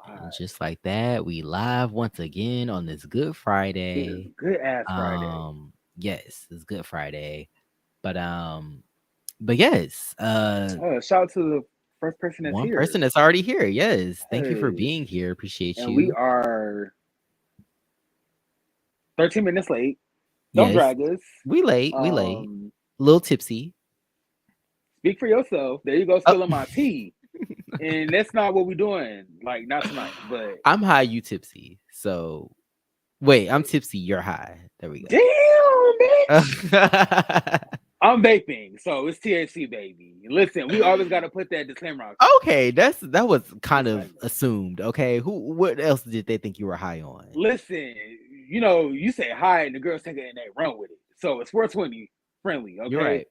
And just like that, we live once again on this Good This Friday. good ass Friday. Yes, it's Good Friday. But but yes, Shout out to the first person that's one person here. that's already here. Yes. Thank you for Yes. being here. Appreciate And we you. are 13 minutes late. Don't Yes. drag us. We late. We late. Um, A little tipsy. Speak for yourself. There you go, Oh, spilling my tea. And that's not what we're doing. Like, not tonight. But I'm high, you tipsy. So wait, I'm tipsy, you're high. There we damn, go. bitch. I'm vaping, so it's THC, baby. Listen, we always got to put that disclaimer out there. Okay, that was kind of Disclaimer. assumed. Okay, what else did they think you were high on? Listen, you say hi and the girls take it and they run with it. So it's 420 friendly, You're okay? right.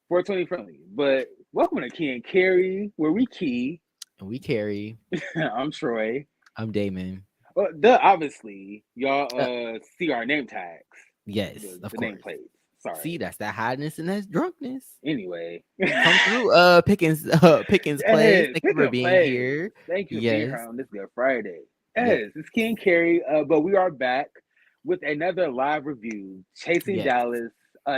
420 friendly. But welcome to Key and Carry, where we key. And we carry. I'm Troy. I'm Damon. Well, obviously, Uh, y'all see our name tags, yes, of the course. nameplates. See, Sorry. that's that highness and that's drunkenness. Anyway. Come through, Pickens Plays. Yes, Thank you pick for a being place. here. Thank you for being here Yes, on this Good Friday. yes, Yes, it's King Carey, but we are back with another live review, Chasing yes. Dallas.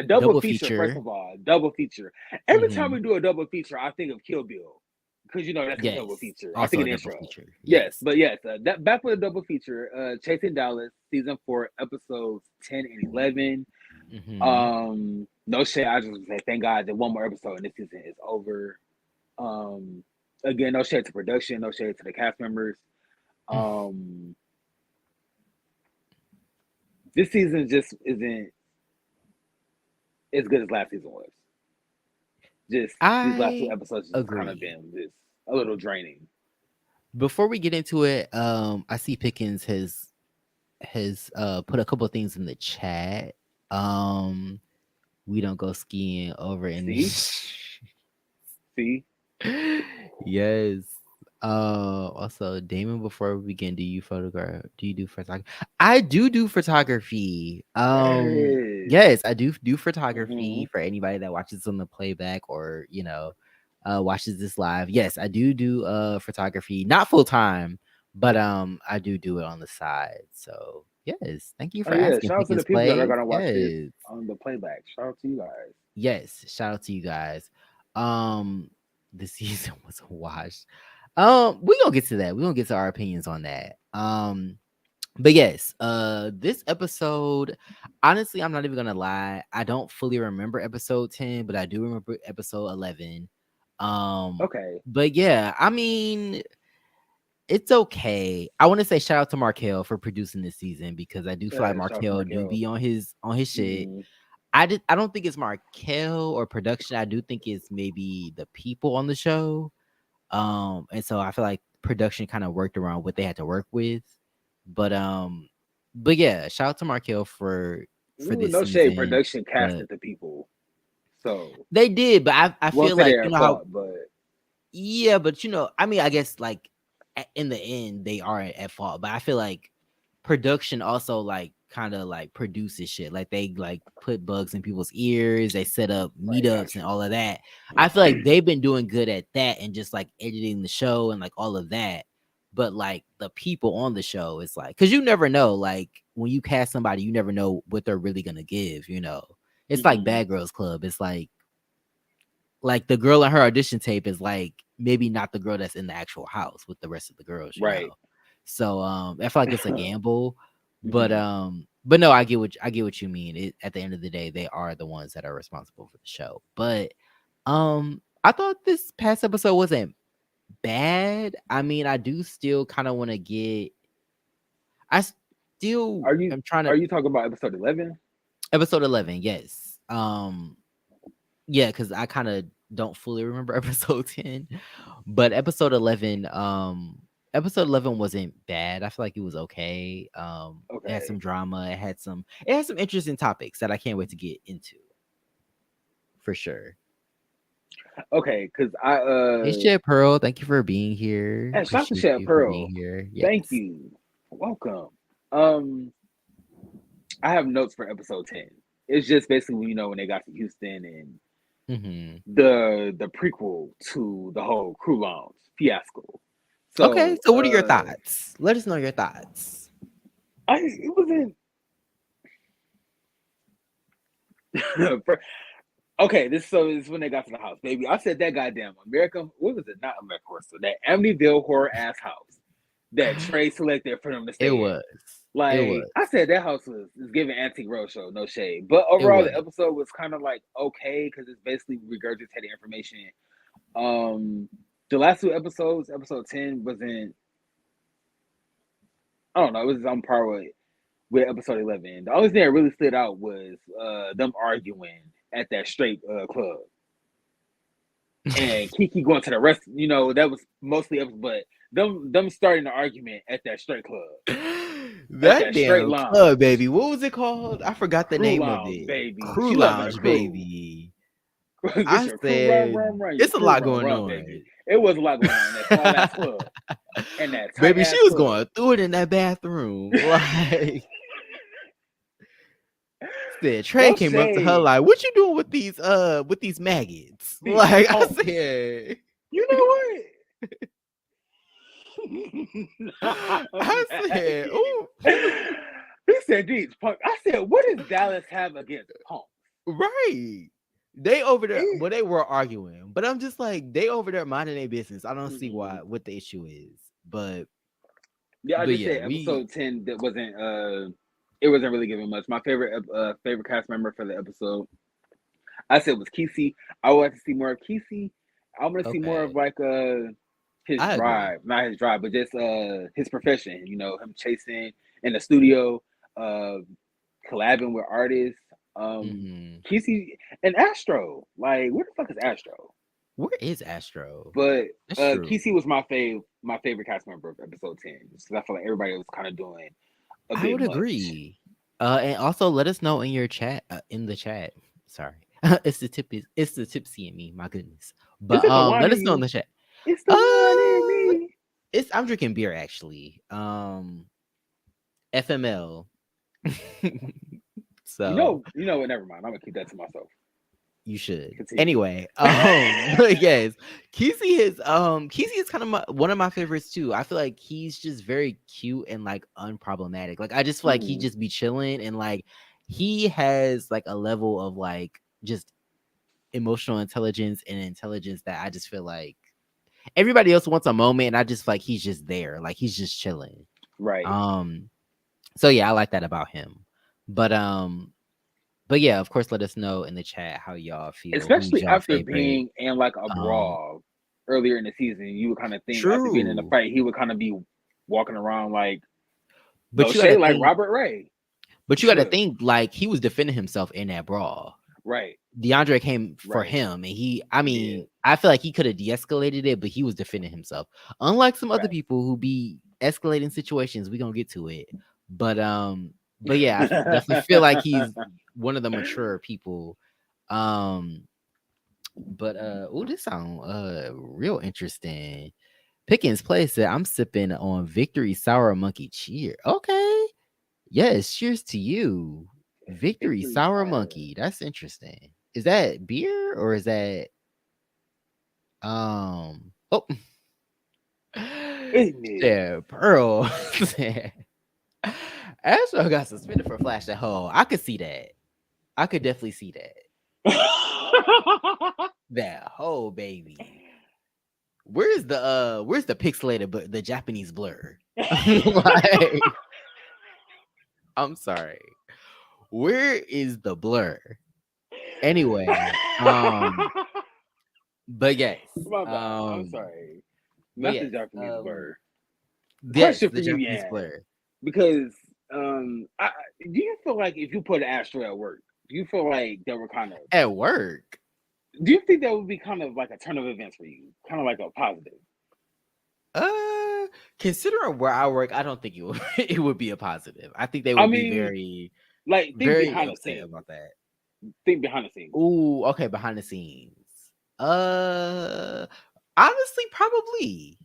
Double Double feature, first feature. of all, double feature. Every time Mm-hmm. we do a double feature, I think of Kill Bill because that's a double Yes. feature. I think Also of a the double intro. feature. Yes, Yes. but yes, that back with a double feature, Chasing Dallas, season 4, episodes 10 and 11. Mm-hmm. No shit. I just want to say thank God that one more episode and this season is over. Um, Again, no shade to production, no shade to the cast members. Um, this season just isn't as good as last season was. Just these last two I episodes just kind of agree. been just a little draining. Before we get into it, I see Pickens has put a couple of things in the chat. Um, we don't go skiing over in See, see. yes. Also, Damon, before we begin, do you photograph? Do you do photography? I do photography. Yes. Yes, I do Mm-hmm. photography for anybody that watches on the playback or watches this live. Yes, I do photography, not full time, but I do it on the side. So yes, thank you Oh for yeah. asking. Shout out to the Pickens people that are plays. gonna watch this Yes, on the playback. Shout out to you guys. yes. Shout out to you guys. The season was a wash. We gonna get to that. We gonna get to our opinions on that. But yes, this episode, honestly, I'm not even gonna lie. I don't fully remember episode 10, but I do remember episode 11. Um, Okay. but yeah, I mean, it's okay. I want to say shout out to Markel for producing this season because I do feel like Shout out to Markel do Markel. be on his shit. Mm-hmm. I don't think it's Markel or production. I do think it's maybe the people on the show. And so I feel like production kind of worked around what they had to work with. But but yeah, shout out to Markel for Ooh, this no shade. season. Production But casted the people, so they did, but I won't feel say like they're you at know how fault, but yeah, but I mean, I guess like in the end they are at fault, but I feel like production also like kind of like produces shit. Like they like put bugs in people's ears, they set up right, got meetups and you. all of that. I feel like they've been doing good at that and just like editing the show and like all of that. But like the people on the show, it's like because you never know, like when you cast somebody, you never know what they're really gonna give. It's like Mm-hmm. Bad Girls Club. It's like the girl in her audition tape is like maybe not the girl that's in the actual house with the rest of the girls. Right. So I feel like it's a gamble, but Mm-hmm. no, I get what you mean. At the end of the day, they are the ones that are responsible for the show. But I thought this past episode wasn't bad. I mean, I do still kind of want to get I still Are you am trying are to you talking about episode 11? episode 11, yes. Yeah, because I kind of don't fully remember episode 10, but episode 11 wasn't bad. I feel like it was okay. It had Okay. some drama, it had some interesting topics that I can't wait to get into for sure. Okay, because I Hey Shit Pearl, thank you for being here. and shout out to Appreciate Chef you for being Pearl. here. Thank Yes. you. Welcome. Um, I have notes for episode 10. It's just basically when they got to Houston and Mm-hmm. the prequel to the whole crew launch fiasco. Okay, So so what are your thoughts? Let us know your thoughts. it wasn't okay. This is when they got to the house, baby. I said that goddamn American. What was it? Not American Horror Story. That Amityville horror ass house that Trey selected for them to It stay in. was. It was. Like I said, that house is giving Antique Roadshow, no shade. But It overall, was. the episode was kind of like okay because it's basically regurgitating information. Um, the last two episodes, episode 10 wasn't. I don't know. It was on par with episode 11. The only thing that really stood out was them arguing at that straight club and Kiki going to the rest. You know that was mostly but them starting the argument at that straight club at That that straight damn club, lounge. baby. What was it called? I forgot the Crew name of lounge, it. baby. Crew She loving a Lounge, crew. baby. Get I your crew said, run, your it's a crew lot going run, on. baby. It was a lot going on in that small ass club and that tight Baby, ass she was club. going through it in that bathroom. Like, said Trey No came up to her shade. like, "What you doing with these maggots?" Like I Oh, said, you know I what? said, "Ooh, He said these punk. I said, what does Dallas have against punk? right." They over there, It, well, they were arguing, but I'm just like, they over there minding their business. I don't see mm-hmm. what the issue is, but Yeah, I just yeah, said we episode 10 that wasn't it wasn't really giving much. My favorite cast member for the episode, I said was Kiki. I would like to see more of Kiki. I want to see more of okay. like his I agree. drive, not his drive, but just his profession. You know, him chasing in the studio, uh collabing with artists. Hmm. Kiki and Astro. Like, where the fuck is Astro? Where is Astro? But That's true. Kiki was my favorite cast member of episode 10 because I feel like everybody was kind of doing a I bit would much. agree. And also let us know in your chat, in the chat. Sorry, it's the tipsy in me. My goodness, Is but it the wine let in us know in you? the chat. It's the wine in Uh, me. it's I'm drinking beer actually. FML. So You know what? Never mind. I'm gonna keep that to myself. you should. Continue. Anyway, but yes, Kesey is kind of one of my favorites too. I feel like he's just very cute and like unproblematic. Like I just feel like he Mm-hmm. just be chilling and like he has like a level of like just emotional intelligence and intelligence that I just feel like everybody else wants a moment and I just feel like he's just there. Like he's just chilling. Right. Um so yeah, I like that about him. But but yeah, of course, let us know in the chat how y'all feel. Who's Especially y'all after favorite? being in like a Um, brawl earlier in the season, you would kind of think after being in a true, fight, he would kind of be walking around like no but you got to shade, like think. Robert Ray. But you got to think like he was defending himself in that brawl. Right. DeAndre came for Right. him, and I He did. mean, I feel like he could have de-escalated it, but he was defending himself. Unlike some other Right. people who be escalating situations, we gonna get to it. But yeah, I definitely feel like he's one of the mature people. Um, but oh, this sound real interesting. Pickens Play said, I'm sipping on Victory Sour Monkey Cheer. Okay. Yes, cheers to you. Victory Victory Sour Sour. Monkey. That's interesting. Is that beer or is that oh Isn't it? yeah, Pearl. Astro got suspended for flash that hole. I could see that. I could definitely see that. That whole baby. Where's the pixelated but the Japanese blur? Like, I'm sorry. Where is the blur? Anyway, but yes, My bad. I'm sorry. but Not the yes, Japanese blur. yes, Question the for you, Japanese Yan. blur. Because do you feel like if you put Astro at work, do you feel like they were kind of At work. do you think that would be kind of like a turn of events for you? Kind of like a positive? Uh, Considering where I work, I don't think it would it would be a positive. I think they I would be mean, very, like think very behind the upset scenes. about that. Think behind the scenes. Ooh, okay, behind the scenes. Uh, honestly, probably.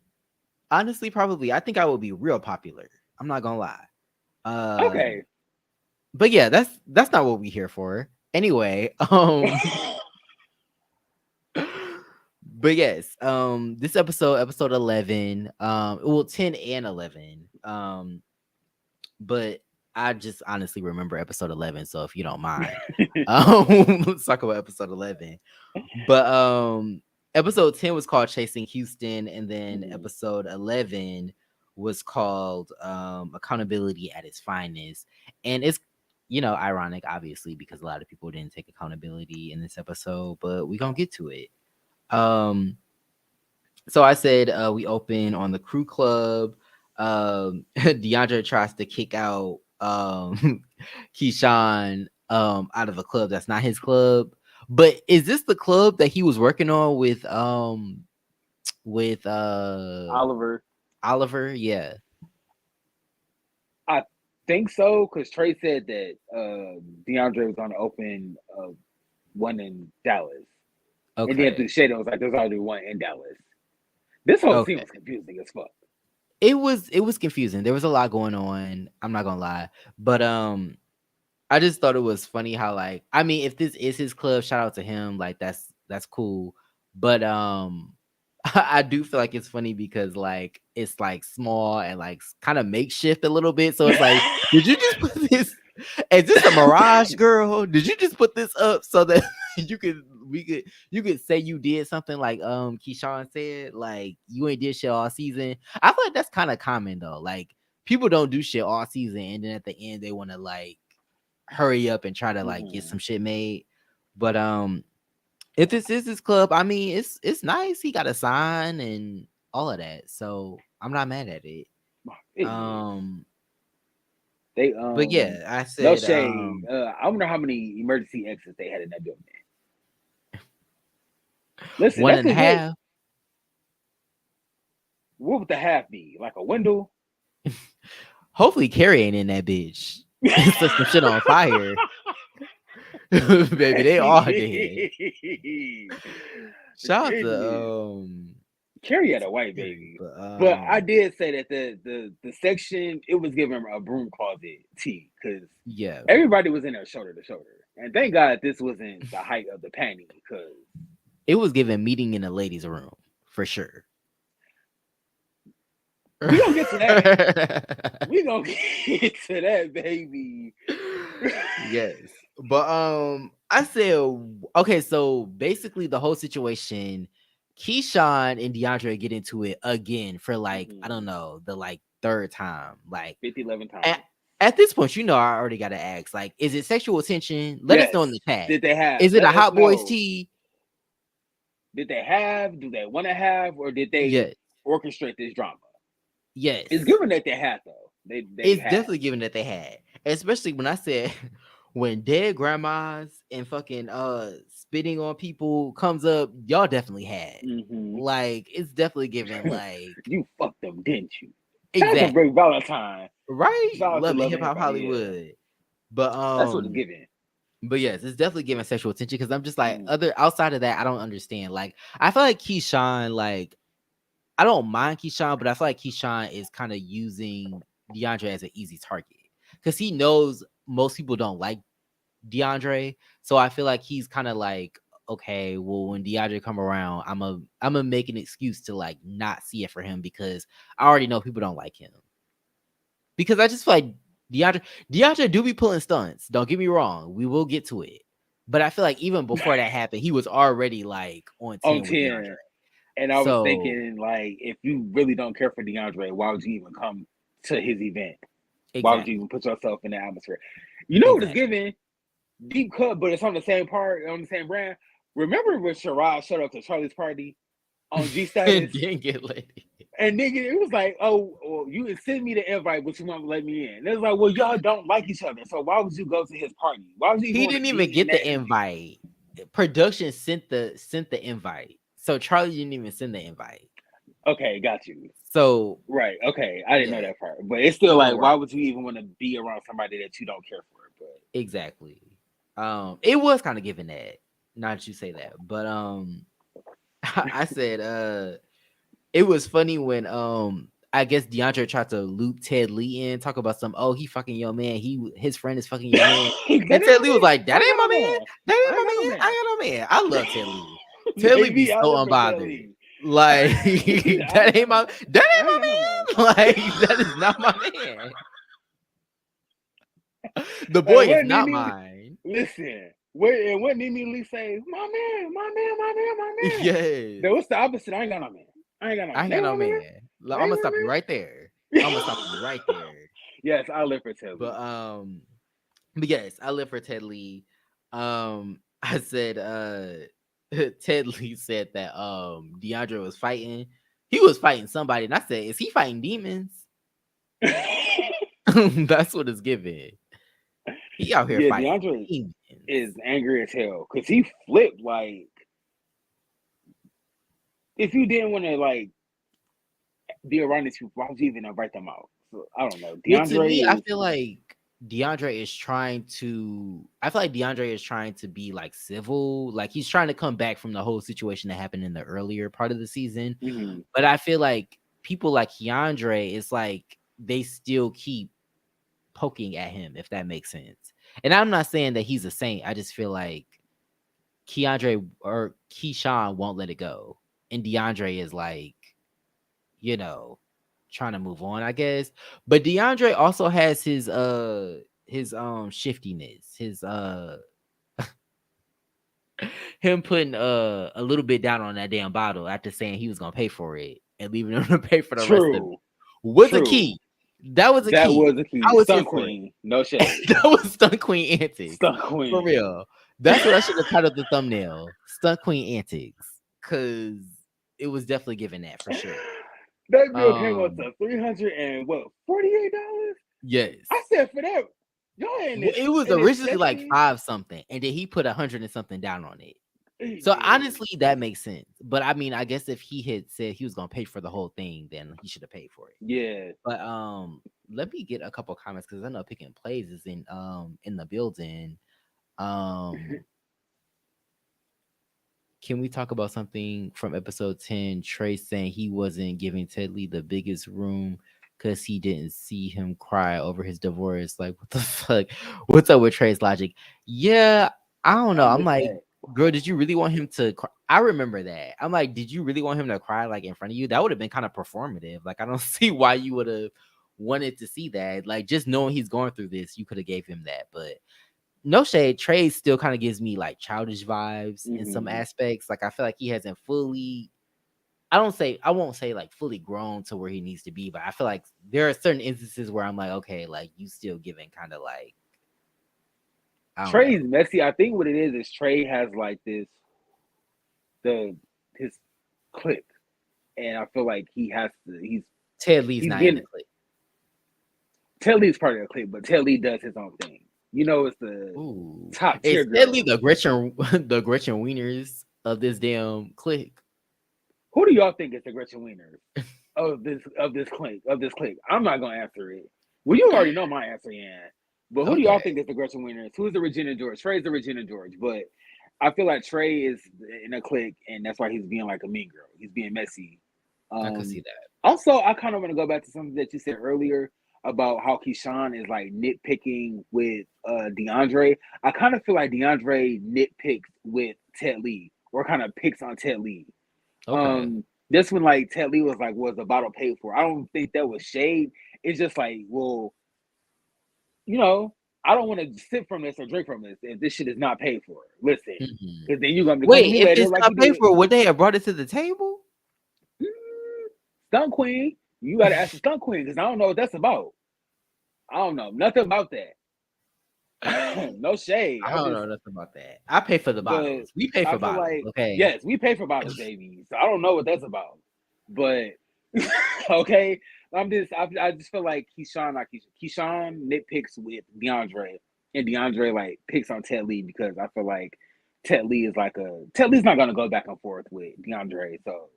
Honestly, probably. I think I would be real popular. I'm not gonna lie. Okay. But yeah, that's not what we here for. Anyway, but But yes, this episode 11, well, 10 and 11. But I just honestly remember episode 11, so if you don't mind, let's talk about episode 11. But episode 10 was called Chasing Houston, and then Mhm. episode 11 was called Accountability at its Finest. And it's, ironic, obviously, because a lot of people didn't take accountability in this episode, but we gonna get to it. um so I said, we open on the crew club. DeAndre tries to kick out Keyshawn out of a club that's not his club. But is this the club that he was working on with Oliver, Oliver? Yeah. I think so, because Trey said that DeAndre was going to open one in Dallas, and then through Okay. shade, it was like there's already one in Dallas. This whole scene Okay. was confusing as fuck. It was confusing. There was a lot going on. I'm not gonna lie. But I just thought it was funny how, like, I mean, if this is his club, shout out to him. Like, that's cool. But I do feel like it's funny because, like, it's like small and like kind of makeshift a little bit. So it's like, did you just put this? Is this a mirage, girl? Did you just put this up so that you could say you did something, like Keyshawn said, like you ain't did shit all season? I feel like that's kind of common though. Like, people don't do shit all season, and then at the end they want to like hurry up and try to like get Mhm. some shit made. But if this is his club, I mean, it's nice. He got a sign and all of that, so I'm not mad at it. It is. Um, They but yeah, I no said shade. I wonder how many emergency exits they had in that building. Listen, one that's and a legit. half. What would the half be? Like a window? Hopefully, Carrie ain't in that bitch. Set some shit on fire, baby. They all dead. Shout out to Goodness. Carrie had a white Carrie, baby. but But I did say that the section, it was giving a broom closet tea, because yeah, everybody was in there shoulder to shoulder. And thank God this wasn't the height of the panty, because it was given meeting in a ladies' room for sure. we gonna get to that. We gonna get to that, baby. Yes. But I said, okay, so basically the whole situation, Keyshawn and DeAndre get into it again for like, I don't know, the like third time. Like 50, 11 at, times. at this point, I already gotta ask, like, is it sexual attention? Let us Yes. know in the chat. Did they have? Is it Let a us hot boys know. tea? Did they have? Do they want to have? Or did they Yes. orchestrate this drama? Yes. It's given that they had, though. They It's had. definitely given that they had. Especially when I said when dead grandmas and fucking spitting on people comes up, y'all definitely had. Mm-hmm. Like, it's definitely given, like, You fucked them, didn't you? Shout out to exact Rick Valentine. right? Shout out to Love it, Love hip and Hip hop Hop. Yeah, Hollywood. But that's what it's given. yes, it's definitely giving sexual attention because I'm just like, Mm. other outside of that, I don't understand. Like, I feel like Keyshawn, like, I don't mind Keyshawn, but I feel like Keyshawn is kind of using DeAndre as an easy target because he knows most people don't like DeAndre. So I feel like he's kind of like, okay, well, when DeAndre come around, I'm a make an excuse to like not see it for him because I already know people don't like him. Because I just feel like DeAndre do be pulling stunts. Don't get me wrong, we will get to it. But I feel like even before that happened, he was already like on On 10 with DeAndre. 10. And I was So thinking, like, if you really don't care for DeAndre, why would you even come to his event? Why would you even exactly. put yourself in the atmosphere? You know what it's Exactly. giving? Deep cut, but it's on the same part, on the same brand. Remember when Sherrod showed up to Charlie's party on G And Status? didn't get lady. And nigga, it was like, oh, well, you can send me the invite, but you won't let me in. It was like, well, y'all don't like each other, so why would you go to his party? Why would you even He want to didn't even be in get that? the invite. Production sent the invite. So Charlie didn't even send the invite. Okay, got you. So Right. Okay, I didn't know yeah. that part, but it's still like, why Right. would you even want to be around somebody that you don't care for? But Exactly. It was kind of given that. Not that you say that, but I said it was funny when I guess DeAndre tried to loop Ted Lee in, talk about some, oh, he fucking your man, his friend is fucking your man. that ain't And Ted my Lee was man. like, I that ain't ain't got my no man. man. That I ain't ain't my got no man. man. I got no man. I love Ted Lee. Ted Lee be Baby, I so live for Ted unbothered. Lee. Like I that ain't ain't got no my man. that I ain't ain't my got no man. man. Like that is not my man. The Hey, boy is what not Nene? mine. Listen, wait, and what Nene Lee say? My man, my man, my man, my man. Yes. Then what's the opposite? I ain't got no man. I ain't got no I man. ain't They got no my man. man. I'm They gonna my stop you man. right there. I'm gonna stop you right there. Yes, I live for Ted But Lee. but yes, I live for Ted Lee. I said Ted Lee said that DeAndre was fighting. He was fighting somebody, and I said, is he fighting demons? That's what it's giving. He out here Yeah, fighting DeAndre demons. is angry as hell because he flipped like if you didn't want to like be around these people, why would you even invite them out? So I don't know. Well, to me, I DeAndre is feel like DeAndre is trying to. I feel like DeAndre is trying to be like civil, like he's trying to come back from the whole situation that happened in the earlier part of the season. But I feel like people like Keandre is like they still keep poking at him, if that makes sense. And I'm not saying that he's a saint. I just feel like Keandre or Keyshawn won't let it go, and DeAndre is like, you know, trying to move on, I guess. But DeAndre also has his shiftiness, his him putting a little bit down on that damn bottle after saying he was gonna pay for it and leaving him to pay for the rest of it true. was a True. key. That was a That key. was a key. I was here Stunt for it. Queen. No shade. That was Stunt Queen antics. Stunt For Queen. real. That's what I should have titled the thumbnail. Stunt Queen antics. Cause it was definitely given that for sure. That bill came up to $348. Yes. I said for that, y'all It was in this originally like section. 5 something, and then he put 100 and something down on it. He So did. honestly, that makes sense. But I mean, I guess if he had said he was gonna pay for the whole thing, then he should have paid for it. Yeah. But let me get a couple comments because I know Picking Plays is in the building. Um, can we talk about something from episode 10? Trey saying he wasn't giving Ted Lee the biggest room because he didn't see him cry over his divorce. Like, what the fuck? What's up with Trey's logic? Yeah, I don't know. I I'm missed like, that. girl, did you really want him to cry? I remember that. I'm like, did you really want him to cry like in front of you? That would have been kind of performative. Like, I don't see why you would have wanted to see that. Like, just knowing he's going through this, you could have gave him that. But no shade, Trey still kind of gives me like childish vibes in some aspects. Like I feel like he hasn't fully I won't say like fully grown to where he needs to be, but I feel like there are certain instances where I'm like, okay, like you still giving kind of like I don't Trey's know. messy. I think what it is Trey has like his clique. And I feel like he has to Ted Lee's he's not in the getting clip. Ted Lee's part of the clique, but Ted Lee does his own thing. You know, it's the Ooh. top tier Is Ted girl. Lee the Gretchen the Gretchen Wieners of this damn clique? Who do y'all think is the Gretchen Wieners of this clique? I'm not gonna answer it. Well, you already know my answer, yeah. But who do y'all Okay. think is the Gretchen Wieners? Who's the Regina George? Trey's the Regina George, but I feel like Trey is in a clique, and that's why he's being like a mean girl. He's being messy. I could see that. Also, I kind of want to go back to something that you said earlier about how Keyshawn is like nitpicking with DeAndre. I kind of feel like DeAndre nitpicks with Ted Lee or kind of picks on Ted Lee. Okay. This one, like Ted Lee was like, was the bottle paid for? I don't think that was shade. It's just like, well, you know, I don't want to sip from this or drink from this if this shit is not paid for. Listen, Mhm. because then you're gonna be coming to Wait, me if later it's like not you paid did. for, would they have brought it to the table? Stunt Queen, you got to ask the Stunt Queen because I don't know what that's about. I don't know nothing about that. No shade. I I don't just, know nothing about that. I pay for the but bottles. We pay I for feel bottles, like okay? yes, we pay for bottles, baby. So I don't know what that's about, but okay. I just feel like Keyshawn nitpicks with DeAndre, and DeAndre like picks on Ted Lee because I feel like Ted Lee's not gonna go back and forth with DeAndre, so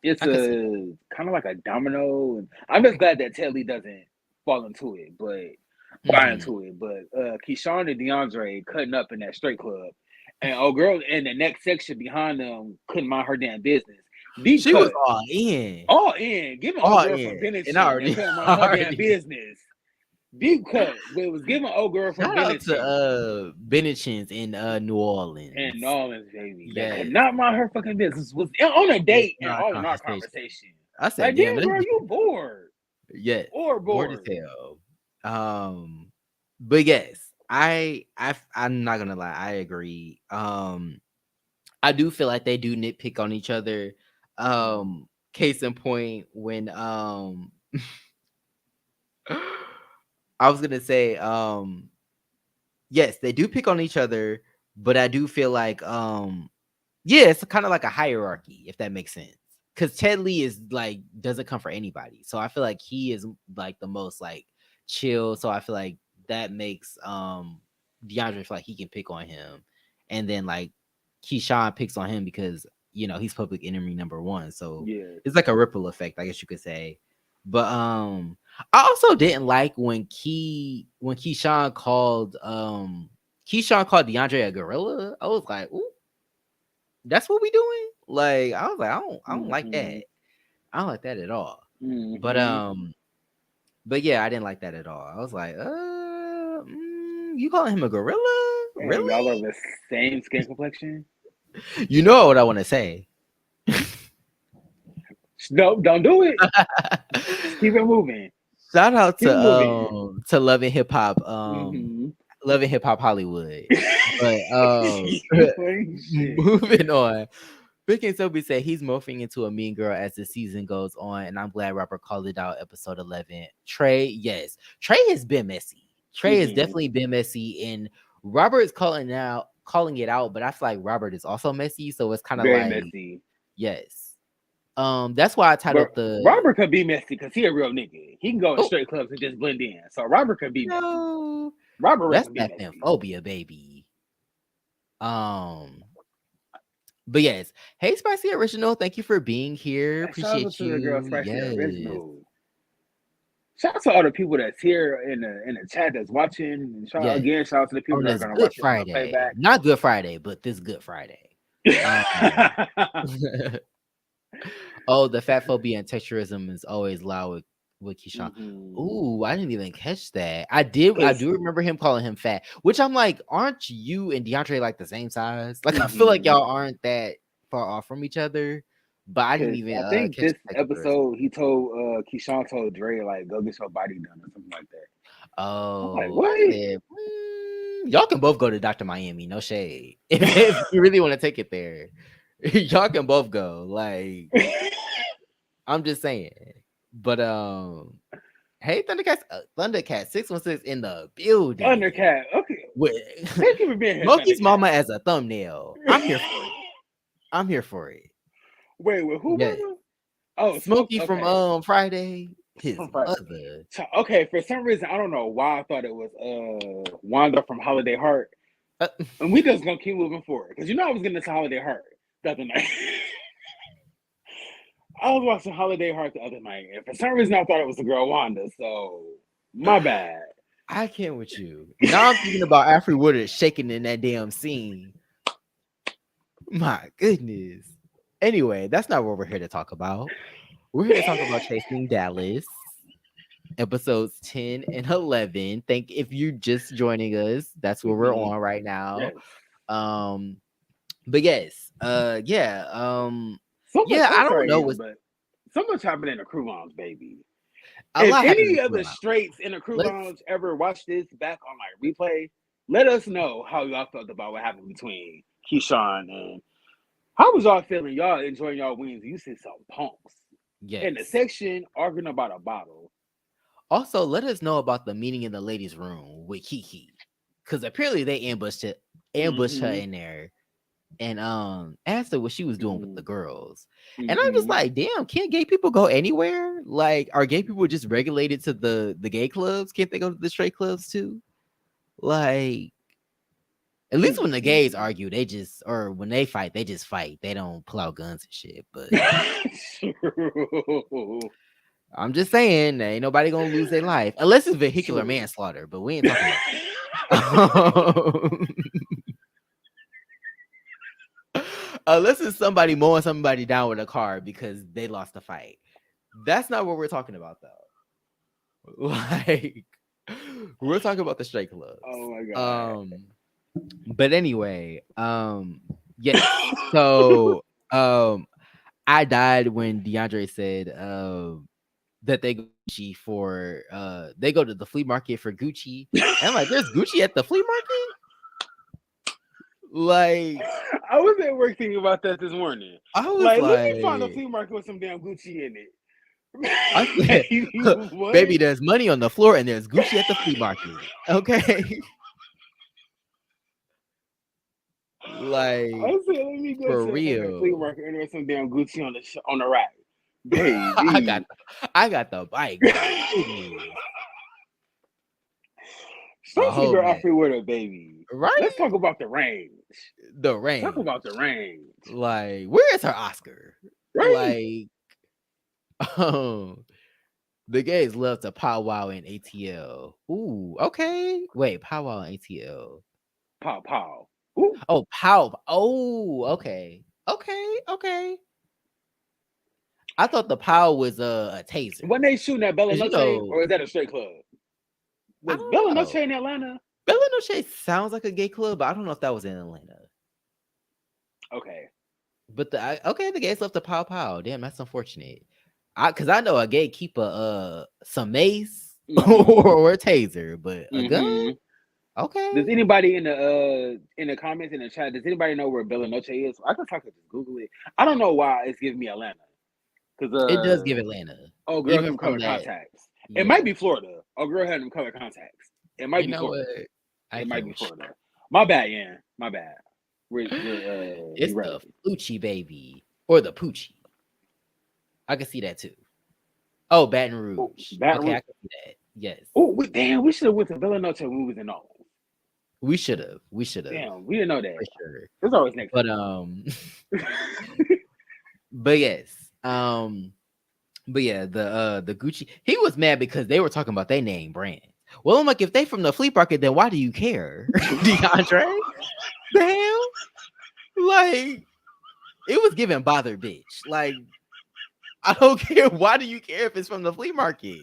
it's I could see a kind of like a domino. And I'm just glad that Ted Lee doesn't fall into it, but that. buy into it. But Keyshawn and DeAndre cutting up in that straight club, and oh girl in the next section behind them couldn't mind her damn business. Deep She was cut, all in. all in, giving old All girl from in. Bennett And I shit that already couldn't mind her damn already business. deep cut. But it was giving old girl from Shout out to Benetton Benetchins in New and Orleans. Nolans, baby. That could Yes. not mind her fucking business. Was on a It's date and not a all in our conversation. conversation. I said, Like, damn, damn, that's girl, you bored yes, or bored as bored. hell. But yes, I'm not gonna lie, I agree. I do feel like they do nitpick on each other. Mm-hmm. Case in point, when I was gonna say, yes, they do pick on each other, but I do feel like, yeah, it's kind of like a hierarchy, if that makes sense. Because Ted Lee is like doesn't come for anybody, so I feel like he is like the most like chill. So I feel like that makes DeAndre feel like he can pick on him, and then like Keyshawn picks on him because he's public enemy number one. So Yeah. it's like a ripple effect, I guess you could say. But I also didn't like when Keyshawn called DeAndre a gorilla. I was like, ooh, that's what we doing? Like, I was like, I don't like that. Mm-hmm. I don't like that at all. But Mm-hmm. but yeah, I didn't like that at all. I was like, you calling him a gorilla? And y'all are Really? the same skin complexion. You know what I want to say. No, don't do it. Just keep it moving. Shout out Keep it moving. to Love and Hip Hop, Mm-hmm. Love and Hip Hop Hollywood. But You ain't shit. moving on. Vic and Sophie said he's morphing into a mean girl as the season goes on, and I'm glad Robert called it out episode 11. Trey, yes. Trey has been messy. Trey has Mm-hmm. definitely been messy, and Robert is calling it out, but I feel like Robert is also messy, so it's kind of Very like, messy. yes. That's why I But titled the Robert could be messy because he a real nigga. He can go in oh straight clubs and just blend in. So Robert could be messy. no, Robert Ray that's can be that messy. fanphobia, baby. Um, but yes, hey Spicy Original, thank you for being here. And shout out Appreciate to the girl you. Spicy Yes. Original. Shout out to all the people that's here in the chat that's watching. And Yes. shout out to the people On that are this gonna Good watch this on the Friday. playback. Not Good Friday, but this Good Friday. Oh, the fat phobia and texturism is always loud with Keyshawn. Mm-hmm. Ooh, I didn't even catch that. I Cause do remember him calling him fat, which I'm like, aren't you and DeAndre like the same size? Like I feel like mm-hmm. y'all aren't that far off from each other, but I didn't Cause even I think catch this the texturism. episode he told Keyshawn told Dre like go get your body done or something like that. I'm like, Oh, I what? said, y'all can both go to Dr. Miami, no shade. If you really want to take it there, y'all can both go. Like, I'm just saying. But hey Thundercat 616 in the building. Thundercat. Okay. With Thank you for being here, Smokey's Thundercat. mama as a thumbnail. I'm here for it. I'm here for it. Wait, with who, Yes. mama? Oh, Smoke. Smokey from Okay. Friday, his From Friday. mother. So, okay, for some reason, I don't know why I thought it was Wanda from Holiday Heart. Uh, And we just gonna keep moving forward. Because I was getting into Holiday Heart the other night. I was watching Holiday Heart the other night, and for some reason I thought it was the girl Wanda, so my bad. I can't with you. Now I'm thinking about Alfred Woodard shaking in that damn scene. My goodness. Anyway, that's not what we're here to talk about. We're here to talk about Chasing Dallas, episodes 10 and 11. Thank if you're just joining us, that's where we're on right now. Yes. Um, but yes, So much, yeah, I I'm don't sorry, know Ian, what's but so much happened in the crew lounge, baby. a If lot happened in any the of crew the lounge. straights in the crew Let's lounge ever watch this back on like replay, let us know how y'all felt about what happened between Keyshawn and how was y'all feeling? Y'all enjoying y'all wins? You see some punks in the yes. section arguing about a bottle. Also, let us know about the meeting in the ladies' room with Kiki. Because apparently they ambushed her Mm-hmm. in there and asked her what she was doing with the Mm-hmm. girls. And I'm just Mm-hmm. like, damn, can't gay people go anywhere? Like, are gay people just regulated to the gay clubs? Can't they go to the straight clubs too? Like, at least when the gays Mm-hmm. argue, they just or when they fight, they just fight. They don't pull out guns and shit. But True. I'm just saying, there ain't nobody gonna lose their life unless it's vehicular True. manslaughter. But we ain't talking about that. Unless it's somebody mowing somebody down with a car because they lost the fight. That's not what we're talking about, though. Like, We're talking about the straight Oh clubs. my god. But anyway, yes. So, I died when DeAndre said, that they go to Gucci for, they go to the flea market for Gucci. And I'm like, there's Gucci at the flea market? Like, I was at work thinking about that this morning. I was Like, let me find a like, flea market with some damn Gucci in it. I said, What? baby, there's money on the floor and there's Gucci at the flea market. Okay. I Like, said, let me go for to the fucking flea real. market and there's some damn Gucci on on the rack. I got Baby. I got the bike. My goodness. A Show the whole girl mess. outfit with her, baby. Let's Right? talk about the range. The Talk range. about the range. Like, where is her Oscar? Right? Like, um, the gays love to powwow in ATL. Ooh, okay. Wait, powwow in ATL. Pow pow. Ooh. Oh, pow. Oh, okay. Okay, okay. I thought the pow was a taser. When they shooting at Bella Cause Noche, or is that a straight club? I Was don't Bella Noche know. in Atlanta? Bella Noche sounds like a gay club, but I don't know if that was in Atlanta. Okay. But okay, the gays love to pow pow. Damn, that's unfortunate. Cause I know a gay keep some mace Mm-hmm. or a taser, but a gun? Mm-hmm. Okay. Does anybody in the comments in the chat, does anybody know where Bella Noche is? I could talk to just Google it. I don't know why it's giving me Atlanta. Cause It does give Atlanta. oh girl Even them from color that, contacts. It might yeah. be Florida. Oh girl had them color contacts. It might You be know Florida. what? I It might can't be with you. Florida. My bad, yeah. My bad. It's You right. the Fucci baby. Or the Poochie. I can see that too. Oh, Baton Oh, Rouge. Baton Okay, Rouge. I can see that. Yes. Oh, damn, we should have went to Bella Noche when we was in all. We should have. We should have. Damn, we didn't know For that. sure. There's always next But time. but yes. But yeah, the Gucci, he was mad because they were talking about their name brand. Well, I'm like, if they from the flea market, then why do you care, DeAndre? The hell? Like, it was giving bother bitch. Like, I don't care. Why do you care if it's from the flea market?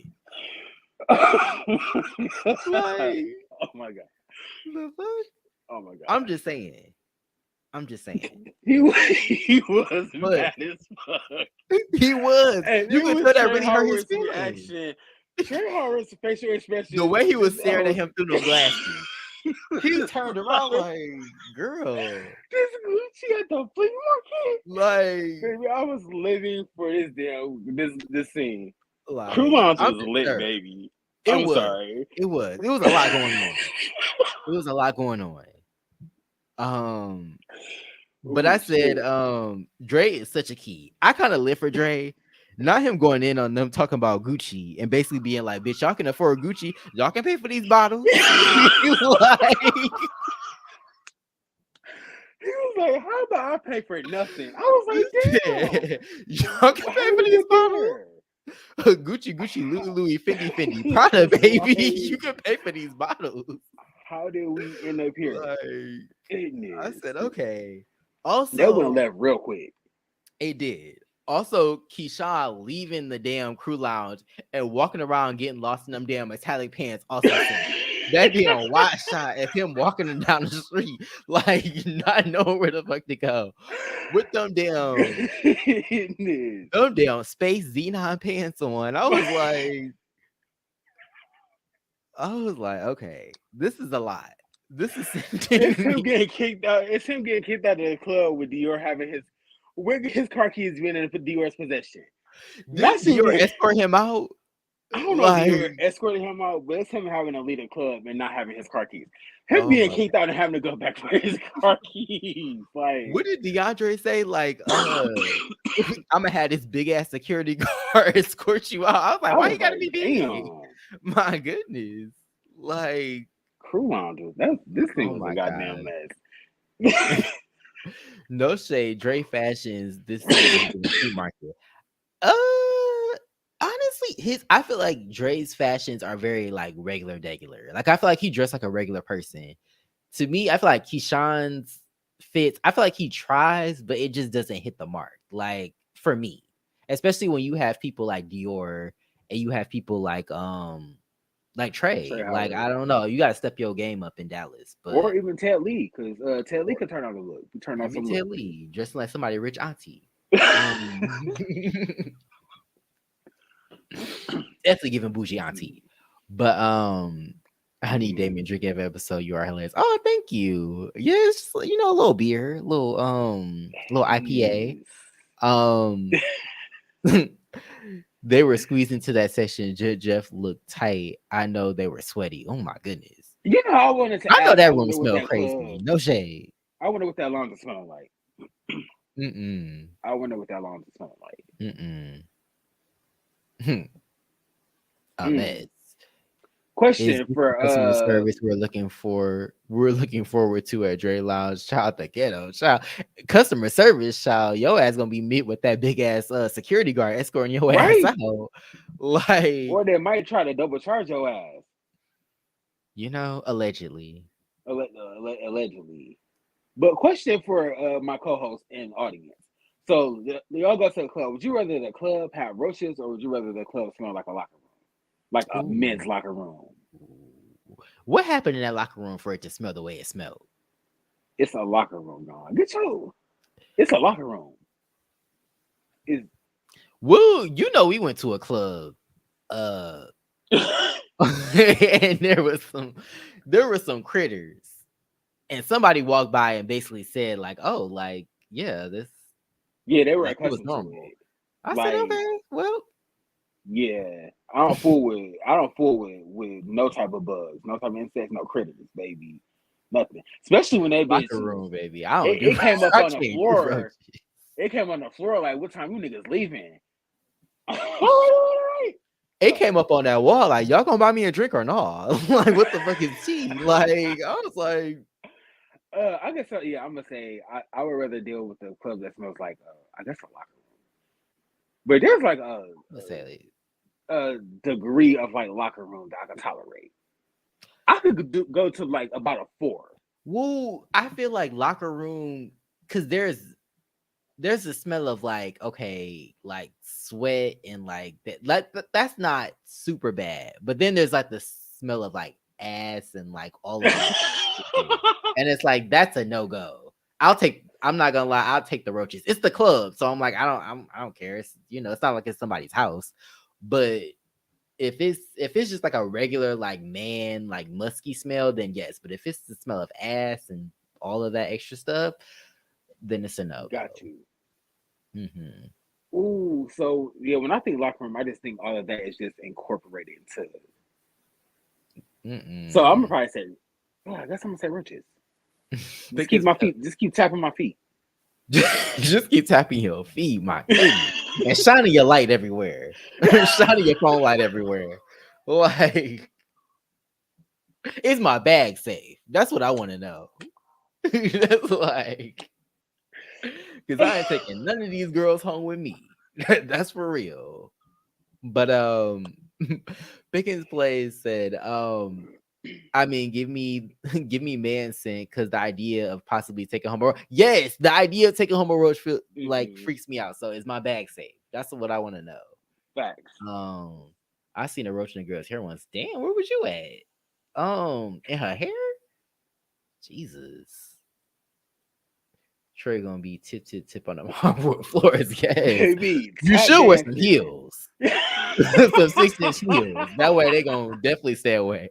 Oh Like, my god. the fuck? Oh my god. I'm just saying. I'm just saying. He was But mad as fuck. he was. And You it could was tell that Trey really hurt his Howard's feelings. reaction. Trey Howard's facial The expression way he was just staring at oh him through no glasses. He just turned around like like, girl. this Gucci at the flea market. Like, Baby, I was living for this damn this scene. Crew like, Lounge I'm was lit, disturbed. baby. It I'm was. sorry. It was. It was a lot going on. It was a lot going on. But I Oh said, shit. Dre is such a key. I kind of live for Dre. Not him going in on them talking about Gucci and basically being like, bitch, y'all can afford Gucci. Y'all can pay for these bottles. Like, He was like, "How about I pay for nothing?" I was like, y'all can "Damn, pay how did for we these get bottles. there?" Gucci, Gucci, Louis, Louis, Fendi, Fendi, Prada, baby. You can pay for these bottles. How did we end up here? Like, I Goodness, said, okay. that went Also, left real quick. it did. Also, Keyshawn leaving the damn crew lounge and walking around getting lost in them damn metallic pants. Also, said that damn wide shot of him walking them down the street, like not knowing where the fuck to go with Goodness. them damn space Xenon pants on. I was like, okay, this is a lot. This is It's sending him me. getting kicked out. It's him getting kicked out of the club with Dior having his car keys being in Dior's possession. Didn't That's him Dior getting. escort him out? I don't know if Like, Dior escorted him out, but it's him having to leave the club and not having his car keys. Him oh being my kicked out and having to go back for his car keys. Like, what did DeAndre say? Like, I'm gonna have this big ass security guard escort you out. I was like, I why was you gotta like, be big? damn, My goodness. Like, crew lounges. This thing oh was a my goddamn god. mess. No shade. Dre fashions this season in the flea market. Uh honestly, I feel like Dre's fashions are very like regular. Like I feel like he dressed like a regular person. To me, I feel like Keyshawn's fits. I feel like he tries, but it just doesn't hit the mark. Like for me, especially when you have people like Dior and you have people like like Trey Trey. Like Howard, I don't know, you got to step your game up in Dallas, or but even Ted Lee, because Ted Lee or could turn on the look. He turn on even some Ted looks. Lee dressing like somebody rich auntie. Um, definitely giving bougie auntie. But I need Damien drink every episode. You are hilarious. Oh, thank you. Yeah, it's just, a little beer, little IPA. Yes. Um, they were squeezed into that session. Jeff looked tight. I know they were sweaty. Oh my goodness. You know, I wanted to I know ask. I that room wonder what smelled that club. crazy. No shade. I wonder what that laundry smelled like. Mm-mm. I wonder what that laundry smelled like. Mm-mm. A Mm. mess. Is Question this the for customer service we're looking for? We're looking forward to at Dre Lounge. Child, the ghetto child. Customer service, child. Your ass gonna be met with that big ass security guard escorting your ass right, out. Like, or they might try to double charge your ass. Allegedly. Allegedly. But question for my co-host and audience. So y'all go to the club. Would you rather the club have roaches, or would you rather the club smell like a locker room, like a men's Ooh. locker room? What happened in that locker room for it to smell the way it smelled? It's a locker room, dog. Get you. It's a locker room. Is Woo, we went to a club, uh, and there were some critters, and somebody walked by and basically said like, "Oh, like yeah, this yeah, they were like it was accustomed to normal." it. I said, Like, "Okay, well, yeah, I don't fool with no type of bugs, no type of insects, no critters, baby, nothing. Especially when that bitch locker room, baby. I don't do. it came up I on the can't do floor. roaches. It came on the floor like, what time you niggas leaving? All It came up on that wall like, y'all gonna buy me a drink or not? Like, what the fuck is tea? Like, I was like, I guess yeah. I'm gonna say I would rather deal with the club that smells like I guess a locker room. But there's like let's say, a degree of like locker room that I can tolerate. I could go to like about a 4. woo. I feel like locker room because there's a smell of like, okay, like sweat and like that. That's not super bad. But then there's like the smell of like ass and like all of that shit. And it's like that's a no-go. I'm not gonna lie, I'll take the roaches. It's the club. So I'm like, I don't care. It's it's not like it's somebody's house. But if it's just like a regular like man, like musky smell, then yes. But if it's the smell of ass and all of that extra stuff, then it's a no-go. Got you. Mm-hmm. Ooh, so yeah, when I think locker room, I just think all of that is just incorporated into. So I'm gonna Mm-mm. probably say, oh, I guess I'm gonna say roaches. Just Think keep it's my feet. Just keep tapping my feet. just keep tapping your feet, my goodness, and shining your light everywhere, shining your phone light everywhere. Like, is my bag safe? That's what I want to know. That's like, because I ain't taking none of these girls home with me. That's for real. But Pickens Plays said, I mean, give me give me man scent because the idea of possibly taking home a roach. Yes, the idea of taking home a roach like Mm-hmm. freaks me out. So is my bag safe? That's what I want to know. Facts. I seen a roach in a girl's hair once. Damn, where was you at? In her hair? Jesus. Trey gonna be tip on the hardwood floors. Yes. Baby, You tap should wear some dancing. heels. Some 6-inch heels. That way they gonna definitely stay away.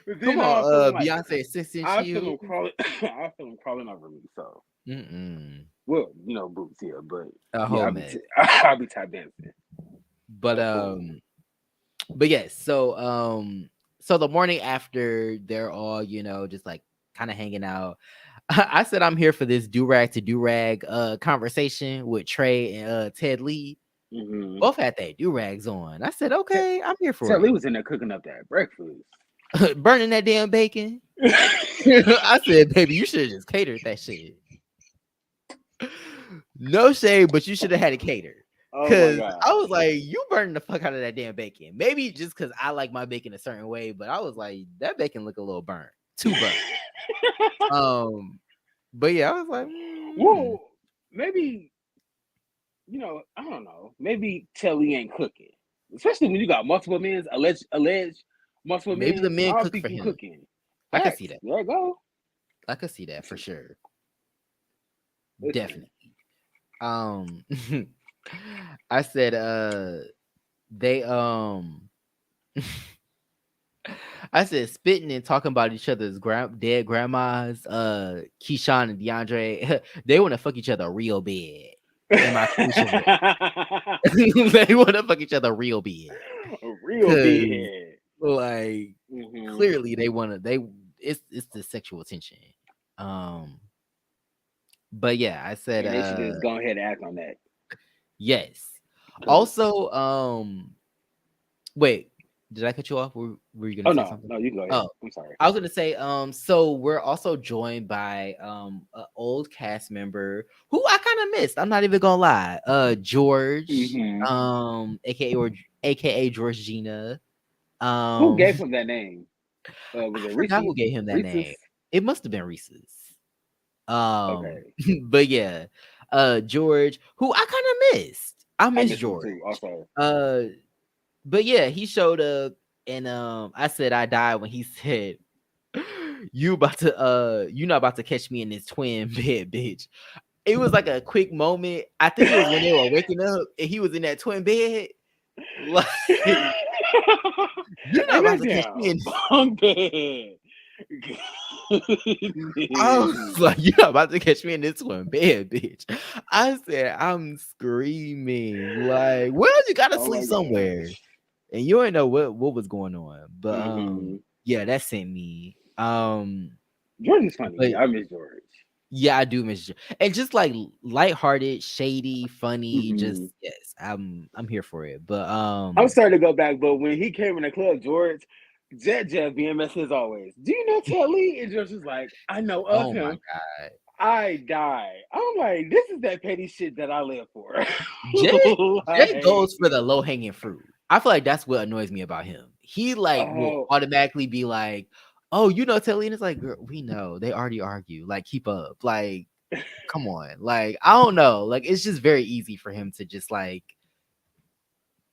But Come then now I'm on, feeling like Beyonce 6-inch I feel heels. them crawling. I feel them crawling over me. So Mm-mm. well, boots here, but A yeah, whole mess. I'll be tap dancing. But That's cool. yes. So the morning after, they're all just like kind of hanging out. I said I'm here for this do rag to do rag conversation with Trey and Ted Lee. Mm-hmm. Both had their do rags on. I said, okay, I'm here for Ted Lee it. was in there cooking up that breakfast. Burning that damn bacon. I said, baby, you should have just catered that shit. No shade, but you should have had it catered. Oh my Cause god. I was like, you burning the fuck out of that damn bacon. Maybe just cause I like my bacon a certain way, but I was like, that bacon look a little burnt, too burnt. But yeah, I was like, Well, maybe I don't know. Maybe Telly ain't cooking. especially when you got multiple men, alleged multiple Maybe the men. I men don't cook think for you him. cooking. I can see Facts. that. There you go. I can see that for sure. Listen. Definitely. Um, I said, they I said spitting and talking about each other's dead grandmas, Keyshawn and DeAndre, they want to fuck each other real bad. Am I preaching it? They want to fuck each other real bad. A real big Cause head. like Mm-hmm. clearly they want to it's the sexual tension. Um, but yeah, I said And they should just go ahead and act on that. yes. Cause Also, wait, did I cut you off? Were you oh gonna say no, something? no, you go ahead. Oh, I'm sorry. I was gonna say, so we're also joined by an old cast member who I kind of missed. I'm not even gonna lie. George, Mm-hmm. aka Georgina. Who Um, gave him that name? I Was it forgot who Reese's? gave him that Reese's? name. It must have been Reese's. Okay. But yeah, George, who I kind of missed. I I miss miss him George. too, also. Uh, but yeah, he showed up, and I said I died when he said, you not about to catch me in this twin bed, bitch. It was like a quick moment. I think it was when they were waking up and he was in that twin bed. Like, you're not And about that to catch me in. damn bunk bed. I was like, you're not about to catch me in this twin bed, bitch. I said, I'm screaming. Like, well, you gotta Oh sleep my somewhere. gosh. And you ain't know what was going on. But Mm-hmm. yeah, that sent me. George is funny. But I miss George. yeah, I do miss you. And just like lighthearted, shady, funny, just Mm-hmm. yes, I'm here for it. But I'm sorry to go back, but when he came in the club, George, Jeff BMS as always. Do you know Ted Lee? And George was like, I know of oh my him. god. I die. I'm like, this is that petty shit that I live for. Jay Jay Like, goes for the low hanging fruit. I feel like that's what annoys me about him. He like will oh, automatically be like, "Oh, you know, Telly," and it's like, "Girl, we know they already argue. Like, keep up. Like, come on. Like, I don't know. Like, it's just very easy for him to just like.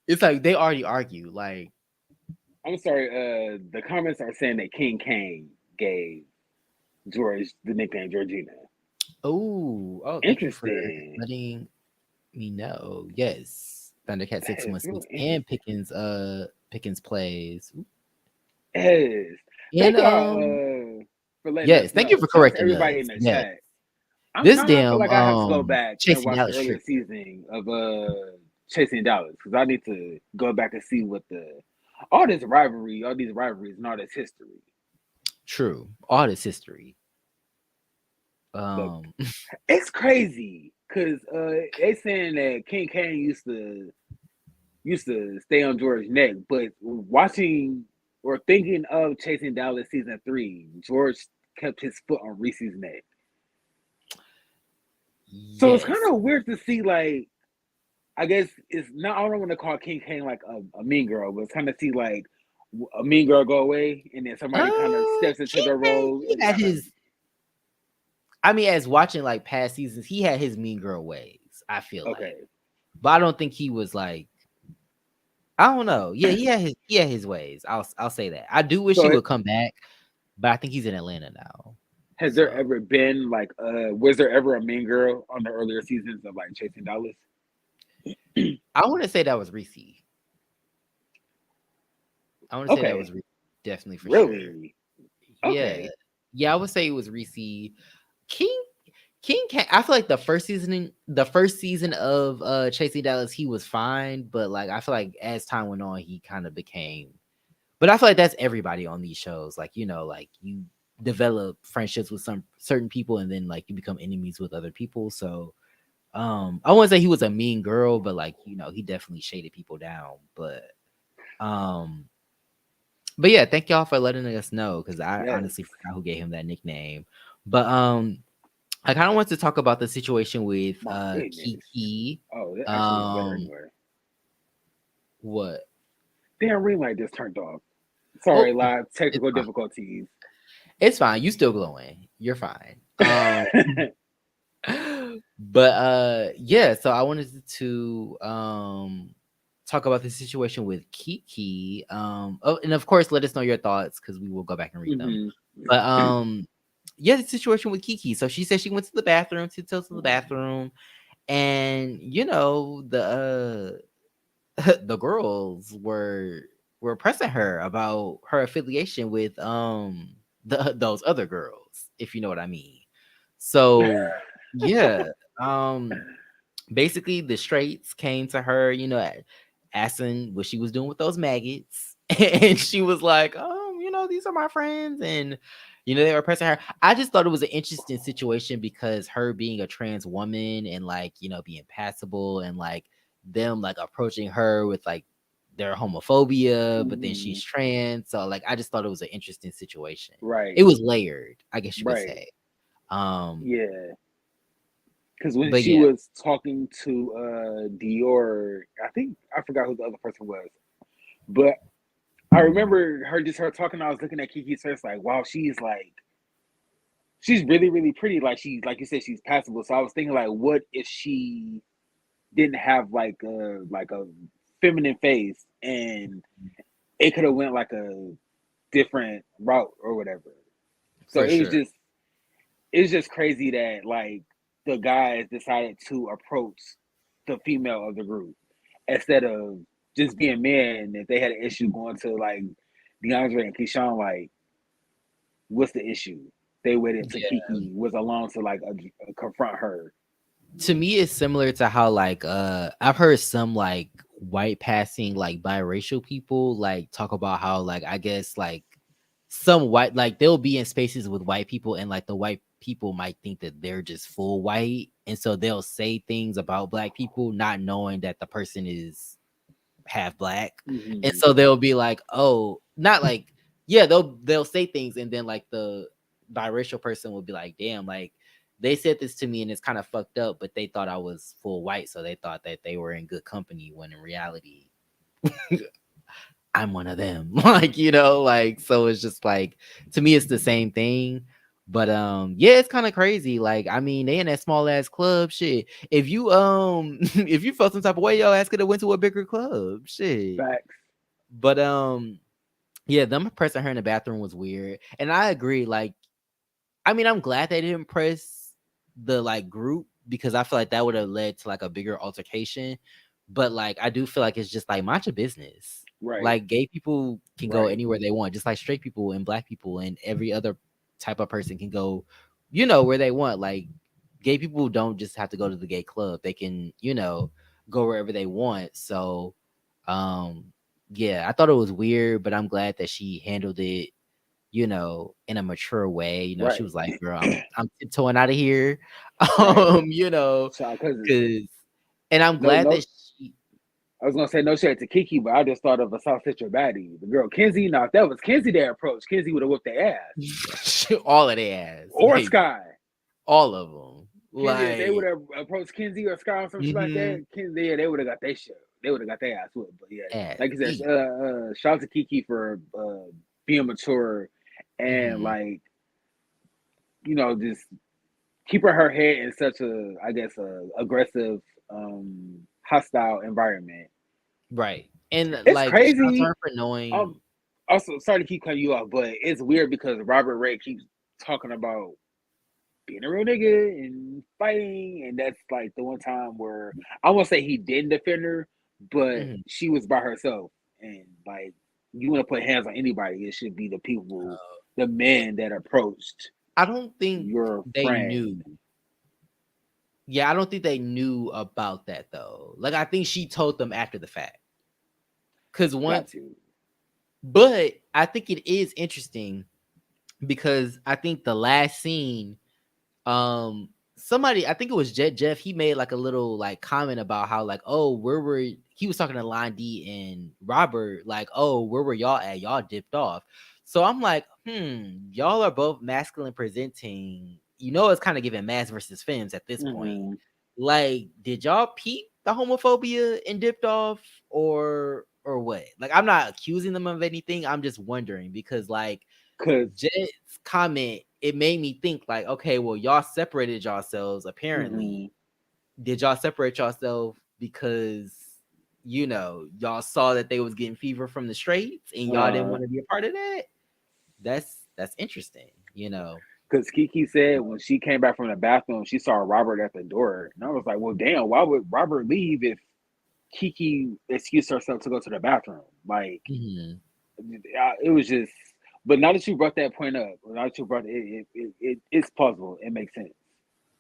It's like they already argue. Like, I'm sorry. The comments are saying that King Kane gave George the nickname Georgina. oh, thank you for Interesting. letting me know. Yes, Thundercat That is real 616 and interesting. Pickens plays. Yes. And Thank y'all for letting us yes, thank you know. for Shout out to correcting everybody us. in the Yes. chat. This Now I feel damn like I have to go back and Chasing watch the Dallas earlier trip. season of Chasing Dallas because I need to go back and see what all this rivalry, all these rivalries, and all this history. True. All this history. But Um it's crazy because they saying that King Kane used to stay on George's neck, but watching or thinking of Chasing Dallas season 3, George kept his foot on Reese's neck. So it's kind yes. of weird to see, like, I guess it's not, I don't want to call King Kane like a mean girl, but it's kind of see like a mean girl go away and then somebody kind of steps into King the K, role he and had kind of, his I mean, as watching like past seasons, he had his mean girl ways, I feel like. okay. But I don't think he was like I don't know. Yeah, he had his ways. I'll say that. I do wish he So would come back, but I think he's in Atlanta now. has there So ever been like, was there ever a mean girl on the earlier seasons of like Chasing Dallas? I want to say that was Reese. I want to say that was Okay. Reese, definitely for sure. Really? Yeah. Okay. Yeah, I would say it was Reese. King I feel like the first season of Chasing Dallas, he was fine, but like I feel like as time went on, he kind of became but I feel like that's everybody on these shows. Like, like you develop friendships with some certain people and then like you become enemies with other people. So I wouldn't say he was a mean girl, but like, he definitely shaded people down. Um but yeah, thank y'all for letting us know because I Yes. honestly forgot who gave him that nickname. But I kind of want to talk about the situation with My goodness. Kiki. Oh, that actually is better Um anyway. what? Damn, ring light just turned off. Sorry, Oh, live it's technical fine. difficulties. It's fine. You still glowing. You're fine. But yeah, so I wanted to talk about the situation with Kiki. Oh, and of course, let us know your thoughts because we will go back and read them. Mm-hmm. But yeah, the situation with Kiki. So she said she went to the bathroom, to the bathroom, and the girls were pressing her about her affiliation with those other girls, if you know what I mean. So yeah, um basically the straights came to her, asking what she was doing with those maggots. And she was like, these are my friends. And, they were pressing her. I just thought it was an interesting situation because her being a trans woman and like, being passable and like them like approaching her with like their homophobia, but then Mm-hmm. she's trans. So like I just thought it was an interesting situation. It Right. was layered, I guess you could Right. say. Um, Yeah. Because when but she yeah. was talking to Dior, I think I forgot who the other person was, but I remember her talking. I was looking at Kiki's face like, wow, she's really really pretty. Like she, like you said, she's passable. So I was thinking like, what if she didn't have like a feminine face and it could have went like a different route or whatever. So For sure. it's just crazy that like the guys decided to approach the female of the group instead of just being men. If they had an issue going to like DeAndre and Keyshawn, like what's the issue? They waited till Yeah. Kiki was alone to like confront her. To me it's similar to how like I've heard some like white passing like biracial people like talk about how like I guess like some white like they'll be in spaces with white people and like the white people might think that they're just full white, and so they'll say things about black people not knowing that the person is half black. And Mm-hmm. so they'll be like, oh, not like, yeah, they'll say things and then like the biracial person will be like, damn, like they said this to me and it's kind of fucked up, but they thought I was full white, so they thought that they were in good company when in reality I'm one of them. Like, like so it's just like to me it's the same thing. But yeah, it's kind of crazy. Like, I mean, they in that small ass club shit. If you if you felt some type of way, your ass could have went to a bigger club. Shit. Facts. But yeah, them pressing her in the bathroom was weird. And I agree, like, I mean, I'm glad they didn't press the like group because I feel like that would have led to like a bigger altercation. But like I do feel like it's just like mind your business. Right. Like gay people can go Right. anywhere they want, just like straight people and black people and every other type of person can go, where they want. Like gay people don't just have to go to the gay club. They can, go wherever they want. So yeah, I thought it was weird, but I'm glad that she handled it, in a mature way. She Right. was like, "Girl, I'm tiptoeing out of here," Right. um, you know, So, cause because, and I'm no, glad no, that she, I was gonna say no shade to Kiki, but I just thought of a South Central baddie, the girl Kenzie. Now, if that was Kenzie that approached, Kenzie would have whooped their ass, all of their ass, or like Sky. all of them, Kenzie, if they would like, have approached Kenzie or Sky or some shit like mm-hmm, that, Kenzie, yeah, they would have got their shit. They would have got their ass whooped. But yeah, ass like you said, beat. shout out to Kiki for being mature and Mm-hmm. like just keeping her head in such a, I guess, a aggressive, hostile environment. Right, and It's like shout out to crazy. her for knowing. Um, Also, sorry to keep cutting you off, but it's weird because Robert Ray keeps talking about being a real nigga and fighting, and that's like the one time where I won't say he didn't defend her, but Mhm. she was by herself, and like you want to put hands on anybody, it should be the people, the men that approached I don't think your they friend. knew. Yeah, I don't think they knew about that though. Like, I think she told them after the fact. Cause Got once, to. but I think it is interesting because I think the last scene, somebody, I think it was Jeff, he made like a little like comment about how like, oh, where were he was talking to Line D and Robert, like, oh, where were y'all at? Y'all dipped off. So I'm like, y'all are both masculine presenting. It's kind of giving mass versus femmes at this point. Mm-hmm. Like, did y'all peep the homophobia and dipped off, or what? Like, I'm not accusing them of anything. I'm just wondering because like Cause Jet's comment, it made me think like, okay, well, y'all separated yourselves mm-hmm. apparently. Did y'all separate yourself because y'all saw that they was getting fever from the streets and y'all didn't Uh, want to be a part of that. That's interesting, you know. because Kiki said when she came back from the bathroom, she saw Robert at the door, and I was like, "Well, damn, why would Robert leave if Kiki excused herself to go to the bathroom?" Like, Mhm. it was just. But now that you brought that point up, now that you brought it's puzzle. It makes sense.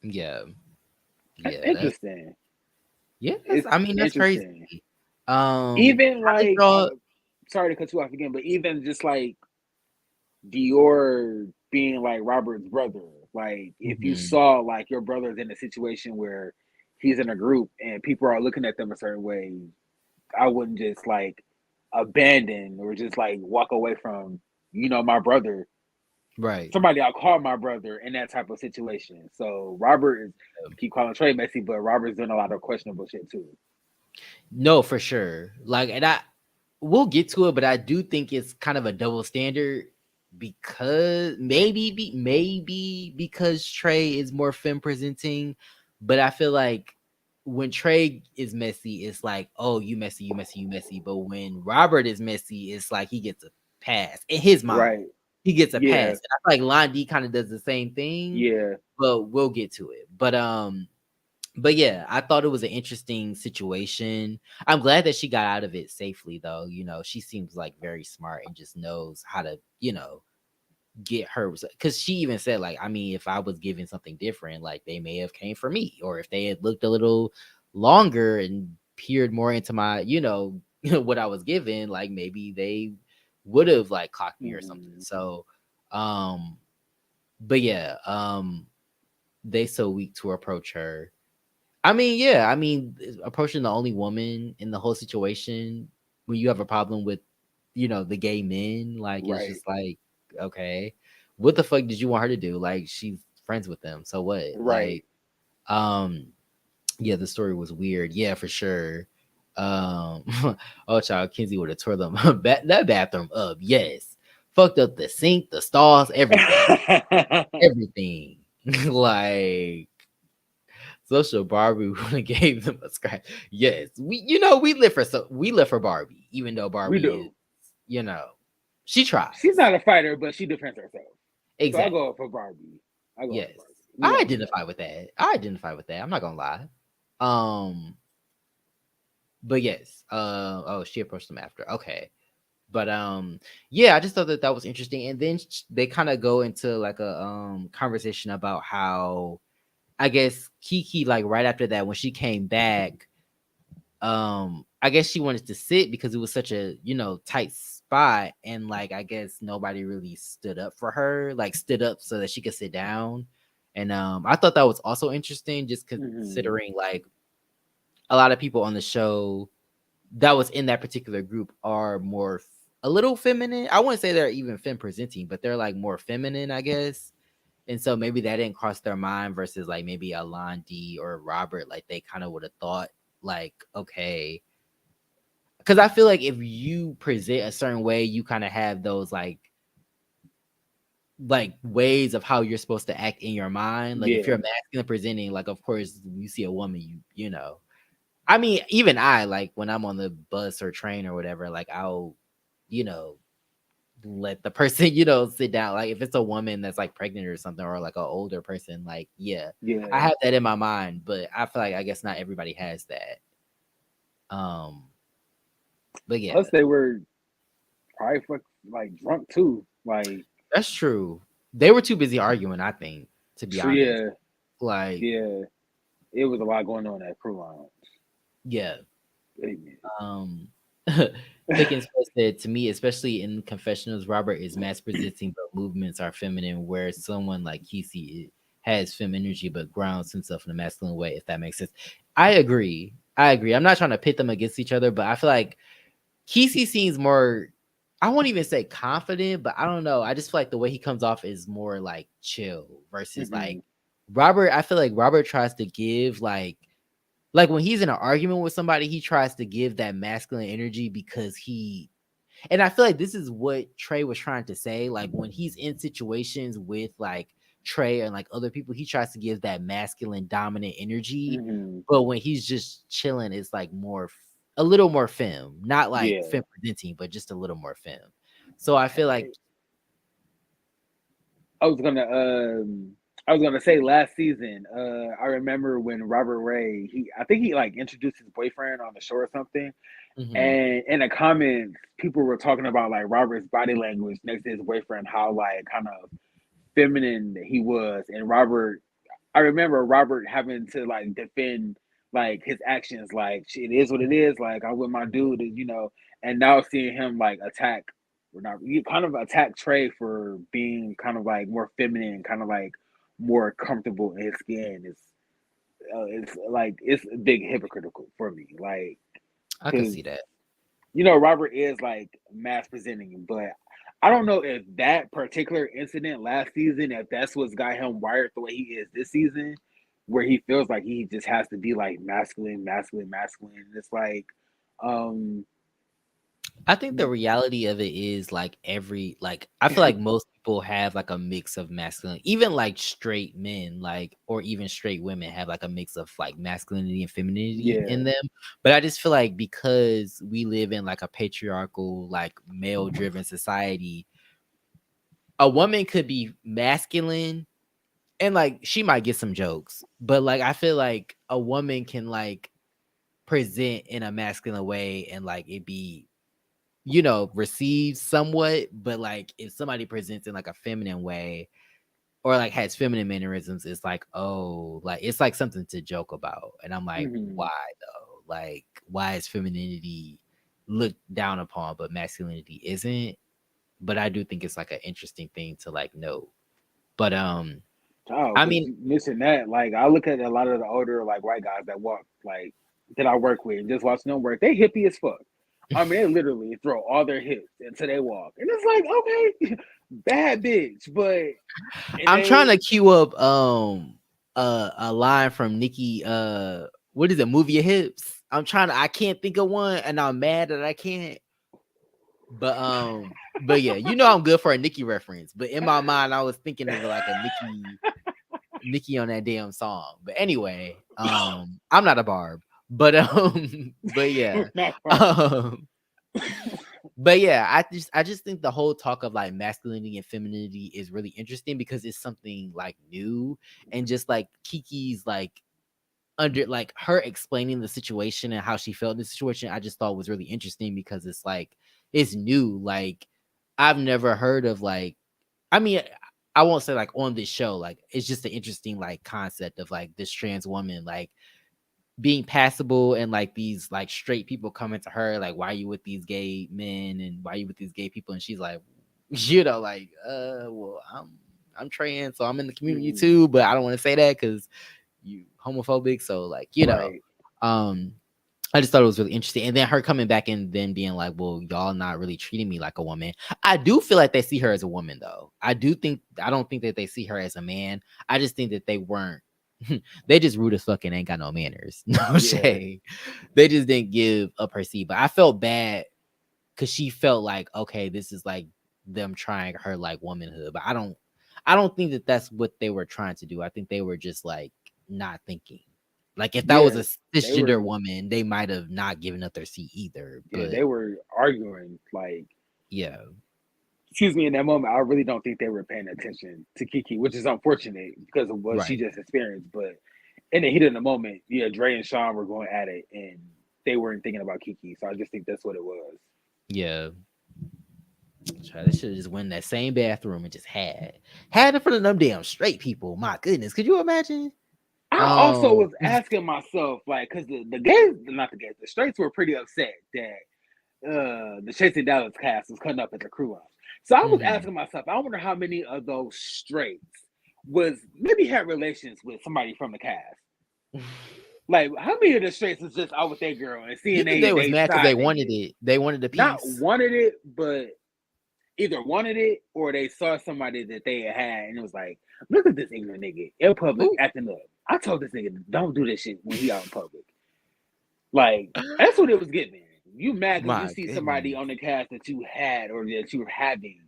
Yeah. That's Yeah, interesting. that's It's I mean, that's crazy. interesting. Even How did like, y'all sorry to cut you off again, but even just like Dior being like Robert's brother, like if you Mhm. saw like your brother's in a situation where he's in a group and people are looking at them a certain way, I wouldn't just like abandon or just like walk away from, my brother, Right. somebody I'll call my brother in that type of situation. So Robert is keep calling Trey messy, but Robert's doing a lot of questionable shit too. No, for sure. Like, and we'll get to it, but I do think it's kind of a double standard because maybe because Trey is more femme presenting, but I feel like when Trey is messy, it's like, oh, you messy, you messy, you messy. But when Robert is messy, it's like he gets a pass in his mind. Right. He gets a Yeah. pass. And I feel like Lon D kind of does the same thing, Yeah. but we'll get to it. But yeah, I thought it was an interesting situation. I'm glad that she got out of it safely, though. She seems like very smart and just knows how to, get her. Because she even said, like, I mean, if I was given something different, like they may have came for me, or if they had looked a little longer and peered more into my, what I was given, like maybe they would have like clocked me or something. Mm-hmm. So, but yeah, they so weak to approach her. I mean, yeah, I mean, approaching the only woman in the whole situation when you have a problem with, the gay men, like it's Right. just like, okay, what the fuck did you want her to do? Like she's friends with them, so what? Right. Like, um, yeah, the story was weird. Yeah, for sure. Um, oh, child, Kinsey would have tore them that bathroom up. Yes, fucked up the sink, the stalls, everything. Like Social Barbie would have gave them a scratch. Yes, we live for Barbie, even though We Barbie is, do. you know, she She's tries. not a fighter, but she defends herself. So I go Exactly. for Barbie. I go for Yes. Barbie. We I all do that. identify with that. I identify with that. I'm not gonna lie. Um, but yes. Oh, she approached them after. Okay. But yeah, I just thought that that was interesting. And then they kind of go into like a conversation about how I guess Kiki, like right after that, when she came back, I guess she wanted to sit because it was such a tight spot, and like I guess nobody really stood up for her, like stood up so that she could sit down. And I thought that was also interesting, just Mm-hmm. considering like a lot of people on the show that was in that particular group are more a little feminine. I wouldn't say they're even femme presenting, but they're like more feminine, I guess. And so maybe that didn't cross their mind versus like maybe Alon D or Robert, like they kind of would have thought like, okay, because I feel like if you present a certain way, you kind of have those like ways of how you're supposed to act in your mind. Like if Yeah. you're masculine presenting, like of course you see a woman, you. I mean, even I like when I'm on the bus or train or whatever, like I'll, you know, let the person, sit down. Like if it's a woman that's like pregnant or something, or like an older person, like yeah, I Yeah. have that in my mind, but I feel like I guess not everybody has that. Um, but yeah, Plus, they were probably like drunk too. Like, that's true. They were too busy arguing, I think, to be so honest. yeah, Like, yeah, it was a lot going on at Crew Lounge. yeah. Amen. Um Pickens said to me, especially in confessionals, Robert is mass presenting, but movements are feminine, where someone like Kiki has fem energy but grounds himself in a masculine way, if that makes sense. I agree. I agree. I'm not trying to pit them against each other, but I feel like Kiki seems more, I won't even say confident, but I don't know. I just feel like the way he comes off is more like chill versus Mm-hmm. like Robert. I feel like Robert tries to give like when he's in an argument with somebody, he tries to give that masculine energy because and I feel like this is what Trey was trying to say. Like when he's in situations with like Trey and like other people, he tries to give that masculine dominant energy. Mm-hmm. But when he's just chilling, it's like more. a little more femme, not like Yeah. femme presenting, but just a little more femme. So I feel like I was gonna I was gonna say last season, I remember when Robert Ray I think he like introduced his boyfriend on the show or something. mhm, And in the comments, people were talking about like Robert's body language next to his boyfriend, how like kind of feminine he was. And Robert, I remember Robert having to like defend like his actions, like it is what it is. Like I'm with my dude, and now seeing him like attack, or not, you kind of attack Trey for being kind of like more feminine, kind of like more comfortable in his skin. It's like it's big hypocritical for me, like I could because see that. Robert is like mass presenting, but I don't know if that particular incident last season, if that's what's got him wired the way he is this season, where he feels like he just has to be like masculine, masculine, masculine. It's like, um, I think the reality of it is like I feel like most people have like a mix of masculine, even like straight men, like or even straight women have like a mix of like masculinity and femininity yeah, in them. But I just feel like because we live in like a patriarchal, like male driven society, a woman could be masculine and like she might get some jokes, but like I feel like a woman can like present in a masculine way and like it be received somewhat, but like if somebody presents in like a feminine way or like has feminine mannerisms, it's like, oh, like it's like something to joke about. And I'm like, hmm why though? Like, why is femininity looked down upon, but masculinity isn't? But I do think it's like an interesting thing to like note. But oh, I but mean, you missing that. Like I look at a lot of the older like white guys that walk like that I work with and just watching them work. They hippie as fuck. I mean, they literally throw all their hips until they walk, and it's like, okay, bad bitch, but and I'm trying they to queue up a line from Nikki what is it, Move Your Hips. I can't think of one and I'm mad that I can't. But yeah, I'm good for a Nicki reference. But in my mind, I was thinking of like a Nicki on that damn song. But anyway, I'm not a barb. But but yeah. not far. Um but yeah, I just think the whole talk of like masculinity and femininity is really interesting because it's something like new and just like Kiki's like under like her explaining the situation and how she felt in the situation, I just thought was really interesting because it's like it's new. Like I've never heard of like I mean I won't say like on this show, like it's just an interesting like concept of like this trans woman like being passable and like these like straight people coming to her like why are you with these gay men and why are you with these gay people and she's like like well I'm trans so I'm in the community Mhm. too but I don't want to say that because you homophobic so like Right. um I just thought it was really interesting and then her coming back and then being like well y'all not really treating me like a woman. I do feel like they see her as a woman though. I don't think that they see her as a man. I just think that they weren't they just rude as fuck and ain't got no manners. No Yeah. shade. They just didn't give up her seat. But I felt bad because she felt like, okay, this is like them trying her like womanhood. But I don't think that that's what they were trying to do. I think they were just like not thinking. Like if that was Yeah. a They cisgender were. woman, they might have not given up their seat either. Yeah. But They were arguing. Like, yeah, excuse me. In that moment, I really don't think they were paying attention to Kiki, which is unfortunate because of what she right. just experienced. But in the heat of the moment, yeah, Dre and Sean were going at it, and they weren't thinking about Kiki. So I just think that's what it was. Yeah. They should have just went in that same bathroom and just had in front of them damn straight people. My goodness, could you imagine? I also Um, was asking myself, like, because the gays, not the gays, the straights were pretty upset that the Chasing Dallas cast was cutting up at the crew house. So I was mhm. asking myself, I wonder how many of those straights was maybe had relations with somebody from the cast. Like, how many of the straights was just out with their girl and You seeing think they was they mad because they side wanted niggas? it? They wanted a Not piece. wanted it, but either wanted it or they saw somebody that they had and it was like, look at this ignorant nigga in public Ooh, acting up. I told this nigga don't do this shit when he out in public. Like that's what it was getting. You mad because you my see somebody goodness. on the cast that you had or that you were having,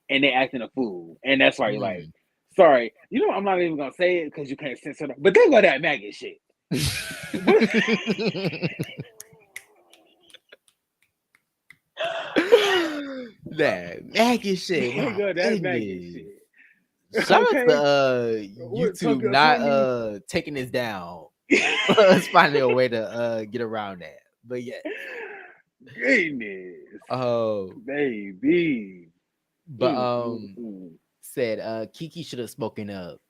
and they acting a fool, and that's why you're like, Mm. sorry, I'm not even gonna say it because you can't censor them. But they go that maggot shit. What? That maggot shit. Here My go that maggot goodness. shit. Shout out to Okay, what YouTube Tokyo not Candy? taking this down. Us finding a way to get around that. But yeah. Goodness, Oh, baby. but Mm. said Kiki should have spoken up.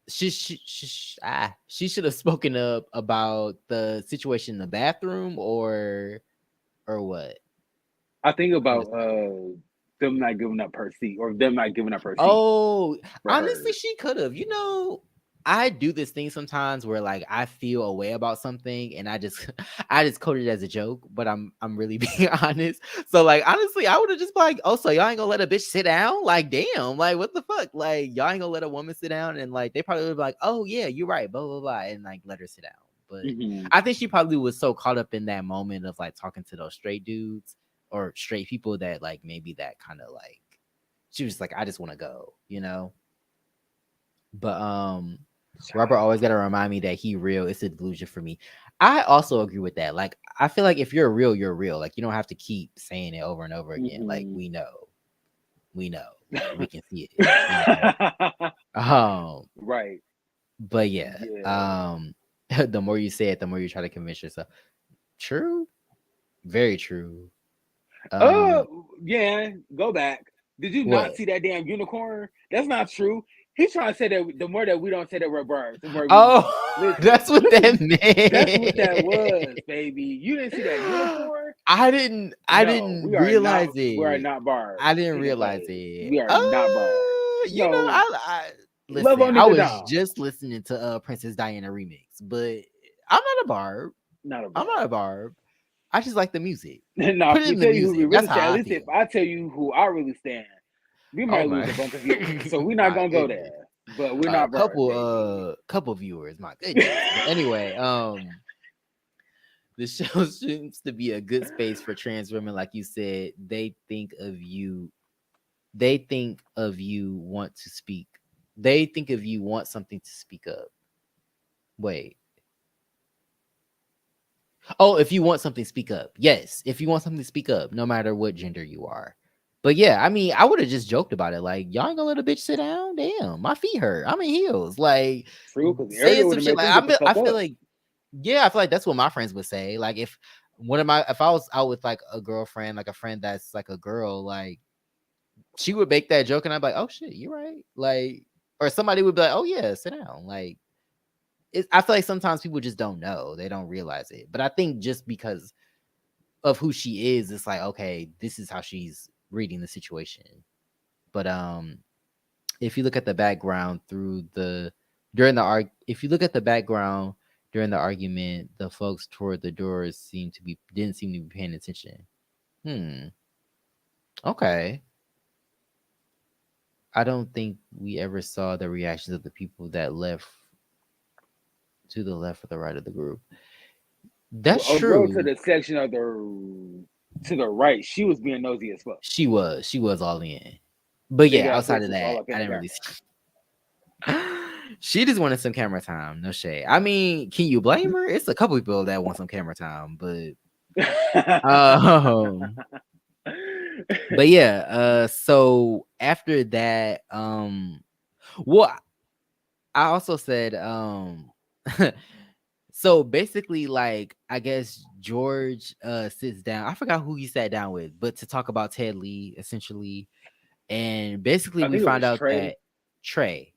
She should have spoken up about the situation in the bathroom or what? I think What about is that? them not giving up her seat, or them not giving up her seat Oh, for honestly, her. she could have. I do this thing sometimes where like I feel a way about something and I just I just code it as a joke, but I'm really being honest. So like honestly, I would have just been like, oh, so y'all ain't gonna let a bitch sit down? Like, damn, like what the fuck? Like, y'all ain't gonna let a woman sit down and like they probably would be like, oh yeah, you're right, blah blah blah, and like let her sit down. But Hmm. I think she probably was so caught up in that moment of like talking to those straight dudes or straight people that like maybe that kind of like she was like, I just want to go. But Robert always gotta remind me that he real. It's a delusion for me. I also agree with that. Like, I feel like if you're real, you're real. Like, you don't have to keep saying it over and over again. Like, Hmm. we know, like we can see it. Right. But yeah, Yeah. the more you say it, the more you try to convince yourself. True, very true. Uh, Um, yeah. Go back. Did you not what? see that damn unicorn? That's not true. He's trying to say that the more that we don't say that we're birds, the more we Oh, listen. that's what Listen, that that's what that meant. was, baby. You didn't see that unicorn? I No, didn't realize we are it. not barbed I didn't in the realize face. it. We are not barbed. No, I love listen. on I nigga was down. just listening to Princess Diana remix, but I'm not a barb. Not a I'm not a barb. barb. I just like the music. Now, Put if it we in the tell you who we music. That's really stand, how at I least if feel. I tell you who I really stand, we Oh might lose my, a bunch of viewers. So we're not my gonna go goodness. there. But we're A not birds, couple baby. couple viewers. My goodness. But anyway, the show seems to be a good space for trans women, like you said. They think of you want to speak. They think of you want something to speak up. Wait. Oh, if you want something, speak up. Yes, if you want something to speak up, no matter what gender you are. But yeah, I mean, I would have just joked about it. Like, y'all ain't gonna let a bitch sit down? Damn, my feet hurt. I'm in heels. Like, True, because saying Ariel would some have shit made like them get the I fuck feel up. like, yeah, I feel like that's what my friends would say. Like, if I was out with like a girlfriend, like a friend that's like a girl, like she would make that joke, and I'd be like, oh shit, you're right. Like, or somebody would be like, oh yeah, sit down. Like, I feel like sometimes people just don't know, they don't realize it. But I think just because of who she is, it's like, okay, this is how she's reading the situation. But if you look at the background through the during the if you look at the background during the argument, the folks toward the doors didn't seem to be paying attention. Hmm. Okay. I don't think we ever saw the reactions of the people that left to the left or the right of the group. That's A girl to true. the section of the to the right, she was being nosy as fuck. She was all in. But Big yeah, ass outside of bracelets all that, up in I the didn't camera. really see. She just wanted some camera time. No shade. I mean, can you blame her? It's a couple people that want some camera time, um, but yeah. So after that, well, I also said, so basically, like, I guess George sits down. I forgot who he sat down with, but to talk about Ted Lee, essentially, and basically I we think it found was out Trey. that Trey.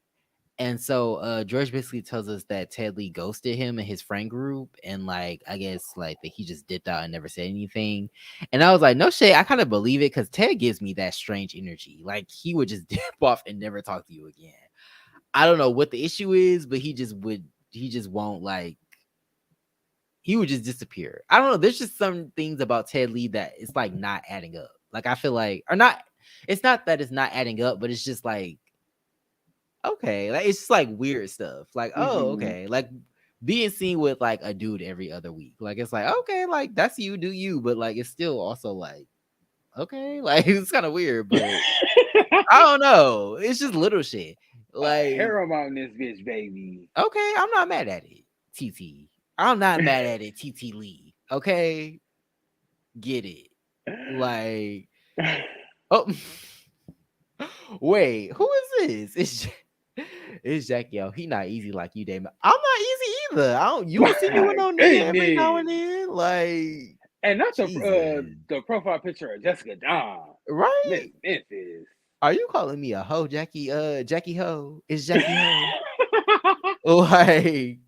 And so George basically tells us that Ted Lee ghosted him and his friend group, and like I guess like that he just dipped out and never said anything. And I was like, no shit, I kind of believe it because Ted gives me that strange energy. Like he would just dip off and never talk to you again. I don't know what the issue is, but he just won't like he would just disappear. I don't know. There's just some things about Ted Lee that it's like not adding up. Like I feel like or not it's not that it's not adding up, but it's just like okay, like it's just like weird stuff. Like, oh, Hmm. okay, like being seen with like a dude every other week. Like it's like okay, like that's you, do you? But like it's still also like okay, like it's kind of weird. But I don't know. It's just little shit. A Like hair on this bitch, baby. okay, I'm not mad at it. TT, I'm not mad at it. TT Lee. Okay, get it. Like, oh, wait, who is this? It's Jackie. Oh, he not easy like you, Damon. I'm not easy either. I don't. You don't see me with My no nigga every now and goodness. then. Like, And not Jesus, the profile picture of Jessica Dawn. Miss right? Memphis. Are you calling me a hoe, Jackie? Jackie Ho? Is Jackie Ho? Like,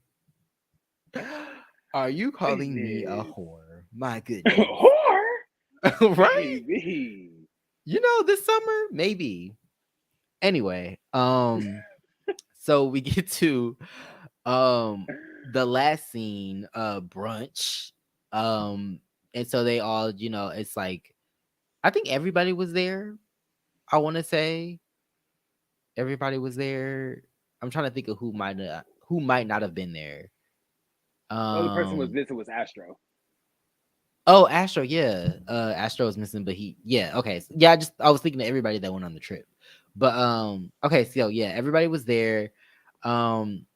are you calling me a Goodness. whore? My goodness. Whore? Right? Baby. You know, this summer, maybe. Anyway, so we get to the last scene, brunch. Um, and so they all, it's like I think everybody was there. I want to say everybody was there. I'm trying to think of who might not have been there. The only person who was Um, missing was Astro. oh, Astro, yeah. Astro was missing, but yeah, okay. Yeah, I was thinking of everybody that went on the trip. But okay, so yeah, everybody was there. Um,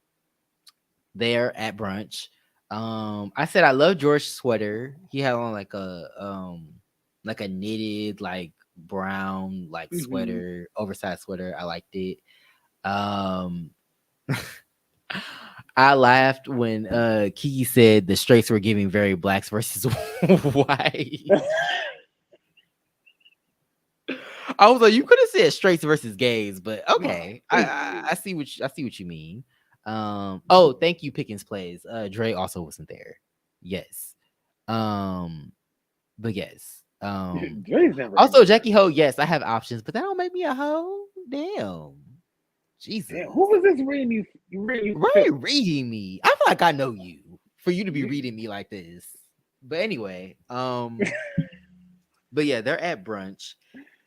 there at brunch. I said I love George's sweater. He had on like a knitted like brown like Mm-hmm. sweater, oversized sweater. I liked it. Um I laughed when Kiki said the straights were giving very blacks versus white. I was like, you could have said straights versus gays, but My okay. I goodness. see what you mean. Oh, thank you, Pickens plays. Dre also wasn't there. Yes. Um, but yes. Dre's never been Also there. Jackie Ho, yes, I have options, but that don't make me a hoe. Damn. Damn, who Jesus. was this reading you Right feelings? reading me. I feel like I know you for you to be reading me like this. But anyway, but yeah, they're at brunch.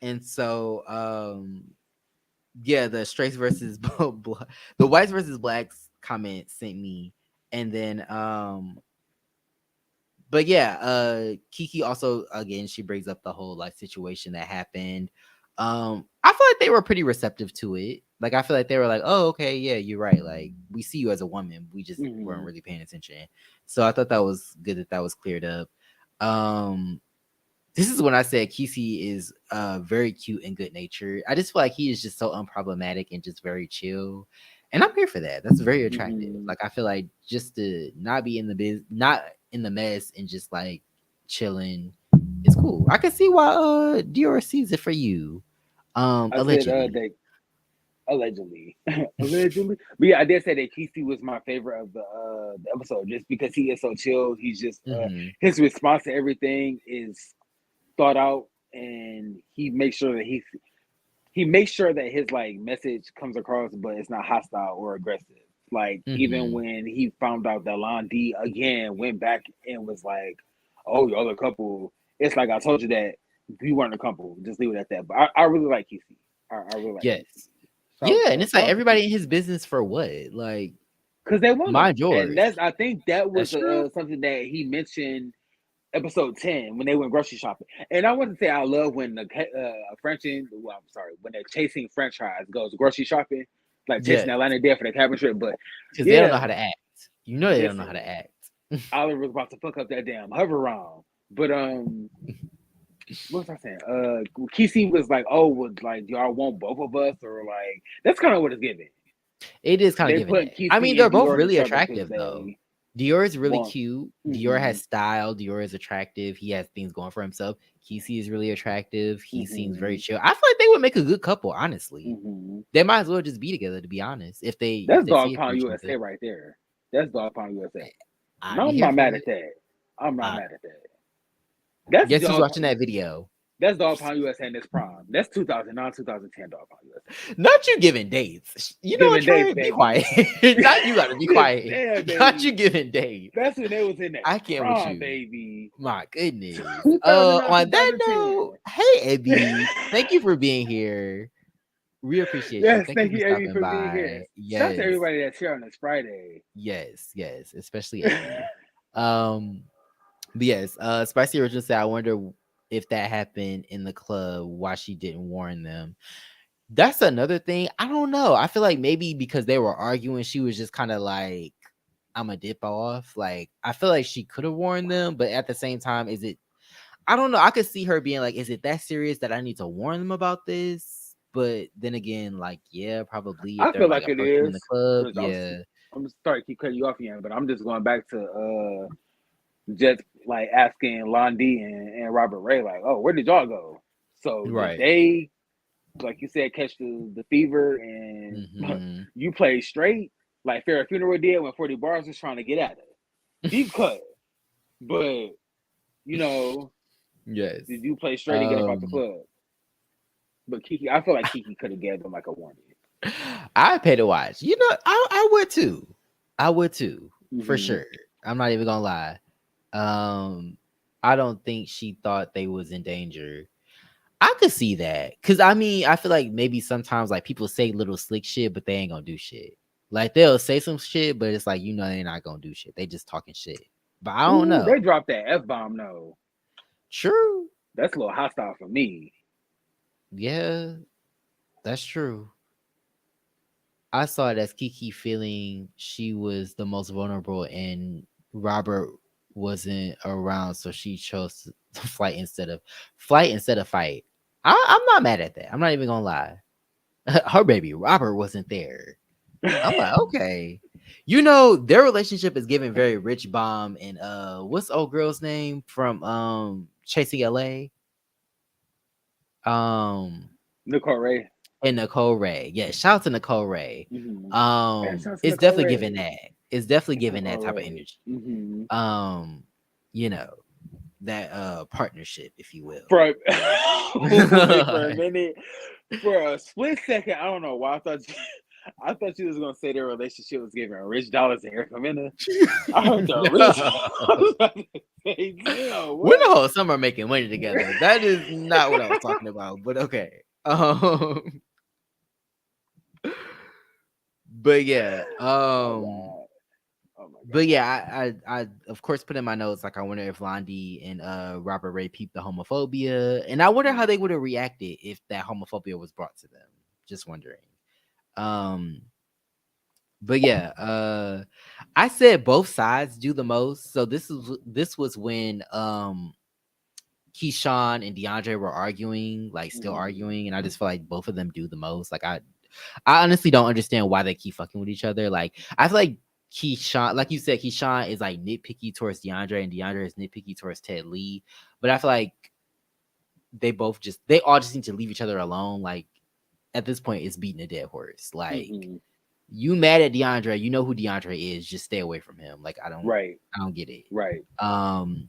And so yeah, the straights versus the whites versus blacks comment sent me. And then but yeah, Kiki also again she brings up the whole like situation that happened. I feel like they were pretty receptive to it. Like I feel like they were like, "Oh, okay, yeah, you're right. Like we see you as a woman. We just weren't Mm-hmm. really paying attention." So I thought that was good that was cleared up. Um this is when I said Kiki is very cute and good natured. I just feel like he is just so unproblematic and just very chill. And I'm here for that. That's very attractive. Mm-hmm. Like I feel like just to not be in the not in the mess and just like chilling is cool. I can see why Dior sees it for you. I said Allegedly. that allegedly, allegedly. But yeah, I did say that Kiki was my favorite of the episode just because he is so chill. He's just Hmm. his response to everything is thought out, and he makes sure that his like message comes across, but it's not hostile or aggressive. Like even Hmm. when he found out that Lon D again went back and was like, "Oh, y'all a couple," it's like I told you that we weren't a couple. Just leave it at that. But I really like Kiki. I really like Kiki. Yes. Yeah, and it's Shout like out to everybody in Kiki his business for what? Like, because they want him, mind and yours. I think that was That's true. something that he mentioned episode 10 when they went grocery shopping. And I want to say I love when the I'm sorry, when the chasing franchise goes grocery shopping, like chasing Yes. Atlanta there for the cabin trip. But Because they don't know yeah, how to act. You know they don't know how to listen, act. Oliver was about to fuck up that damn hover round. But what was I saying? Kisi was like, "Oh, would like y'all want both of us?" Or like that's kind of what it's giving. It is kind of They giving put that. I mean, Kisi they're and both Dior really together because attractive though. they Dior is really want. cute. Dior Mm-hmm, has style. Dior is attractive. He has things going for himself. Kesey is really attractive. He seems very mm-hmm, chill. I feel like they would make a good couple, honestly. mm-hmm. They might as well just be together, to be honest. If That's they see Dog it from Pound each USA other. right there. That's Dog Pound USA. I'd No, be I'm here not mad for at it. that. I'm not Uh, mad at that. That's guess who's Dog. watching that video? That's Dog Pound USA in its prime. That's 2009, 2010 Dog Pound USA. Not you giving dates. You know what, Giving dates, Trey? Be quiet. baby. Not you gotta be quiet. Damn, Not you baby. giving dates. That's when they was in their I can't with prime, you. baby. My goodness. 2009, On that note, 2010. hey Abby, thank you for being here. We appreciate you. Yes, Thank you thank for you, Abby, stopping for being here. by. Shout out to Yes, everybody that's here on this Friday. yes, especially Abby. Um, but yes, Spicy Original said, I wonder if that happened in the club, why she didn't warn them. That's another thing. I don't know. I feel like maybe because they were arguing, she was just kind of like, I'm a dip off. Like, I feel like she could have warned them, but at the same time, is it? I don't know. I could see her being like, "Is it that serious that I need to warn them about this?" But then again, like, yeah, probably if I they're feel like like it approaching in the is club, because yeah, I'm sorry to keep cutting you off again, but I'm just going back to just like asking Londi and Robert Ray, like, oh, where did y'all go? So did right. they, like you said, catch the fever and Mm-hmm. you played straight like Farrah Funeral did when 40 Bars was trying to get at her? Deep cut, but you know, Yes. did you play straight and get up out the Um, club? But Kiki, I feel like Kiki could have gave them like a warning. I pay to watch. You know, I would too. I would too, for Mm-hmm. sure. I'm not even gonna lie. Um, I don't think she thought they was in danger. I could see that because I mean, I feel like maybe sometimes like people say little slick shit, but they ain't gonna do shit. Like they'll say some shit, but it's like they're not gonna do shit. They just talking shit. But I don't Ooh, they know. dropped that F bomb though. True. That's a little hostile for me. Yeah, that's true. I saw it as Kiki feeling she was the most vulnerable and Robert wasn't around, so she chose to flight instead of fight. I'm not mad at that. I'm not even gonna lie. Her baby Robert wasn't there. I'm like, okay. Their relationship is giving very Rich Bomb and what's old girl's name from Chasing LA? Um Nicole Ray. and Nicole Ray. Yeah, shout out to Nicole Ray. Mm-hmm. And shout out to It's Nicole definitely giving Ray. that. It's definitely giving that Nicole type of Ray. energy. Mm-hmm. Um, you know, that partnership, if you For will. for a minute, for a split second, I don't know why I thought you was gonna say their relationship was giving Rich Dollars and Erica Mena. I heard the Rich. I was about to say, damn, We're the what? whole summer making money together. That is not what I was talking about, but okay. But yeah, Oh god. Oh my but god. yeah, I of course put in my notes like I wonder if Londi and Robert Ray peeped the homophobia, and I wonder how they would have reacted if that homophobia was brought to them. Just wondering. Um, but yeah, I said both sides do the most. So this was when Keyshawn and DeAndre were arguing, like still Mm-hmm. arguing, and I just feel like both of them do the most. Like I honestly don't understand why they keep fucking with each other. Like I feel like Keyshawn, like you said, Keyshawn is like nitpicky towards DeAndre, and DeAndre is nitpicky towards Ted Lee. But I feel like they all just need to leave each other alone. Like at this point, it's beating a dead horse. Like Mm-hmm. you mad at DeAndre, you know who DeAndre is. Just stay away from him. Like Right. I don't get it. Right. Um,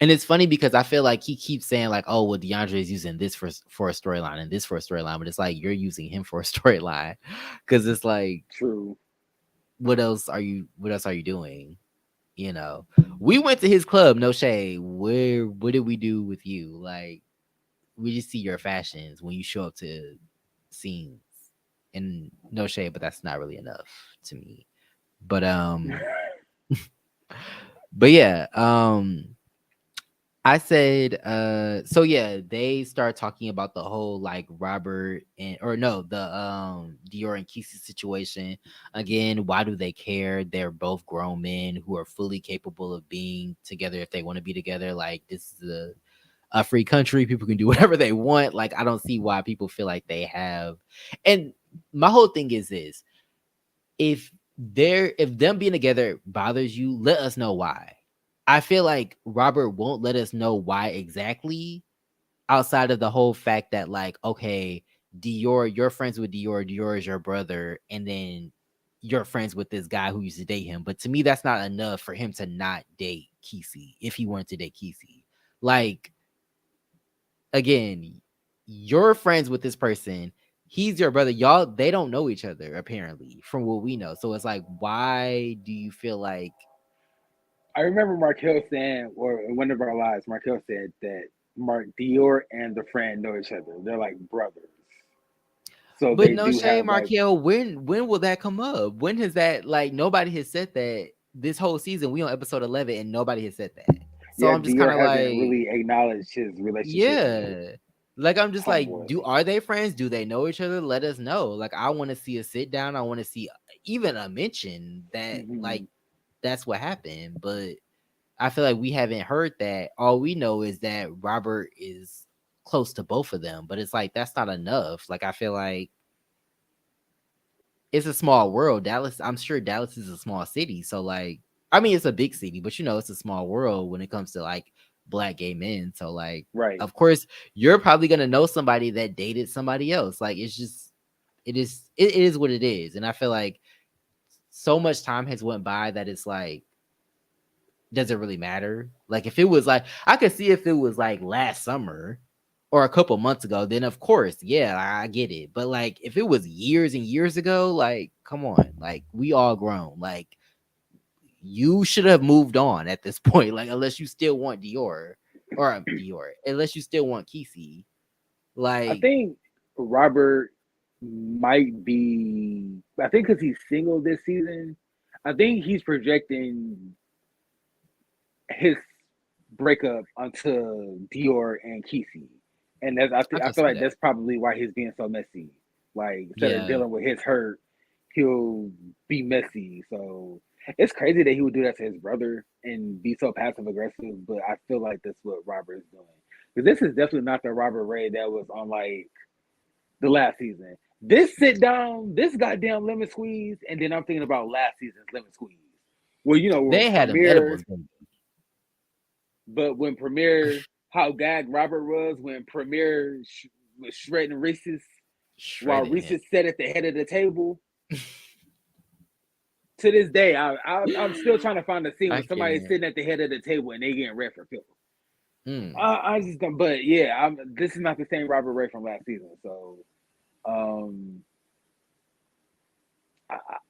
and it's funny because I feel like he keeps saying like, "Oh, well, DeAndre is using this for a storyline and this for a storyline," but it's like you're using him for a storyline because it's like, True. what else are you? What else are you doing? You know, we went to his club. No shade. What did we do with you? Like, we just see your fashions when you show up to scenes, and no shade, but that's not really enough to me. But but yeah, I said, so yeah, they start talking about the whole like Robert and or no, the Dior and Kiki situation. Again, why do they care? They're both grown men who are fully capable of being together if they want to be together. Like this is a free country. People can do whatever they want. Like I don't see why people feel like they have. And my whole thing is this: if them being together bothers you, let us know why. I feel like Robert won't let us know why exactly, outside of the whole fact that like, okay, Dior, you're friends with Dior is your brother, and then you're friends with this guy who used to date him. But to me, that's not enough for him to not date Kiki if he wanted to date Kiki. Like, again, you're friends with this person. He's your brother. Y'all, they don't know each other, apparently, from what we know. So it's like, why do you feel like I remember Markel saying, or in one of our lives, Markel said that Mark Dior and the friend know each other. They're like brothers. So but they no do shade, have like, Markel. When will that come up? When has that like nobody has said that this whole season? We on episode 11 and nobody has said that. So yeah, I'm just kind Dior of hasn't like, really acknowledged his relationship with yeah. Like I'm just like, Homeboy. do are they friends? Do they know each other? Let us know. Like I want to see a sit down. I want to see even a mention that Hmm. like that's what happened. But I feel like we haven't heard that. All we know is that Robert is close to both of them, but it's like that's not enough. Like I feel like it's a small world. Dallas, I'm sure Dallas is a small city. So like I mean it's a big city, but it's a small world when it comes to like black gay men. So like Right. of course you're probably gonna know somebody that dated somebody else. Like it's just it is what it is. And I feel like so much time has went by that it's like doesn't really matter. Like if it was like I could see if it was like last summer or a couple months ago, then of course, yeah, I get it. But like if it was years and years ago, like come on, like we all grown. Like you should have moved on at this point. Like unless you still want Dior or Dior, unless you still want Kiki. I Like think Robert might be. I think because he's single this season, I think he's projecting his breakup onto Dior and Kiki, and that's I I could feel see like that. that's probably why he's being so messy. Like instead of Yeah, dealing with his hurt, he'll be messy. So it's crazy that he would do that to his brother and be so passive aggressive. But I feel like that's what Robert is doing because this is definitely not the Robert Ray that was on like the last season. This sit down, this goddamn lemon squeeze, and then I'm thinking about last season's lemon squeeze. Well, where they had them Premiere, edibles, baby. but when Premiere, how gagged Robert was when Premiere was shredding Reese's while Shredding it. Reese's sat at the head of the table. To this day, I'm still trying to find a scene I where somebody's can't. sitting at the head of the table and they getting red for film. Mm, I just don't, but yeah, this is not the same Robert Ray from last season. So, um,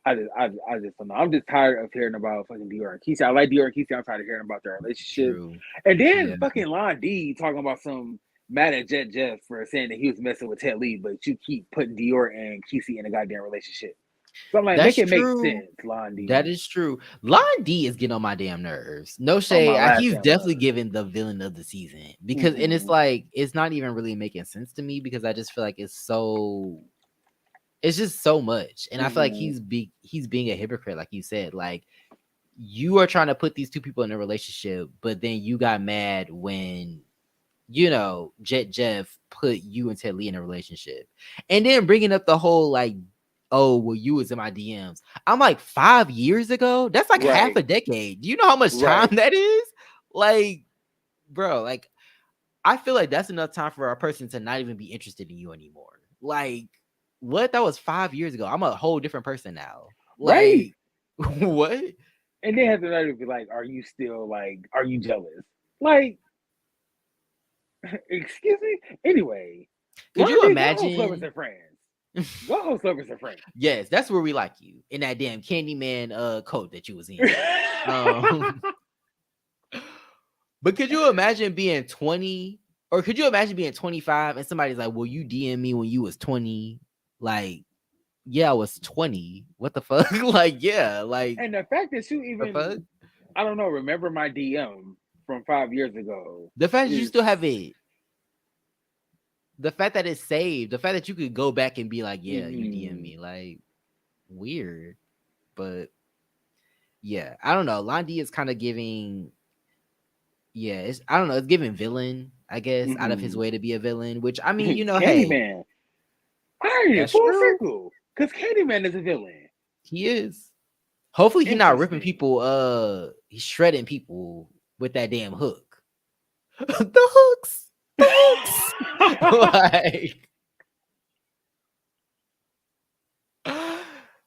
I just don't know. I'm just tired of hearing about fucking Dior and Kiki. I like Dior and Kiki. I'm tired of hearing about their relationship. true. And then Yeah. fucking Lon D talking about some mad at Jet Jeff for saying that he was messing with Ted Lee, but you keep putting Dior and Kiki in a goddamn relationship. So I'm like, That's make it make true. sense, Lon That D. is true. Lon D is getting on my damn nerves. No On my shade. last He's damn definitely nerve. giving the villain of the season because, and it's Mm-hmm. like it's not even really making sense to me because I just feel like it's just so much, and I feel like Mm-hmm. he's being a hypocrite, like you said. Like you are trying to put these two people in a relationship, but then you got mad when Jet Jeff put you and Ted Lee in a relationship. And then bringing up the whole like, oh, well, you was in my DMs. I'm like 5 years ago. That's like half Right. a decade. Do you know how much time Right. that is? Like, bro, like I feel like that's enough time for a person to not even be interested in you anymore. Like, what? That was 5 years ago. I'm a whole different person now. Right. Like, what? And then have the nerve to be like, are you still like, are you jealous? Like, excuse me? Anyway, Could Lon you D, go host lovers imagine? and friends. Go host lovers and friends. Yes, that's where we like you in that damn Candyman coat that you was in. Um, but could you imagine being 20 or could you imagine being 25 and somebody's like, "Will you DM me when you was 20?" Like, yeah, I was 20. What the fuck? Like, yeah, like And the fact that you the fuck? even, I don't know, remember my DM from 5 years ago The fact that you is, still have it, the fact that it's saved, the fact that you could go back and be like, "Yeah, you DM mm-hmm, me." Like, weird, but yeah, I don't know. Londi is kind of giving yeah, it's I don't know, it's giving villain, I guess, out of his mm-hmm. way to be a villain, which I mean, hey, Candyman. I heard it that's full true. circle. Because Candyman is a villain. He is. Hopefully he not ripping Interesting. people, he's shredding people with that damn hook. The hooks. The hooks. Like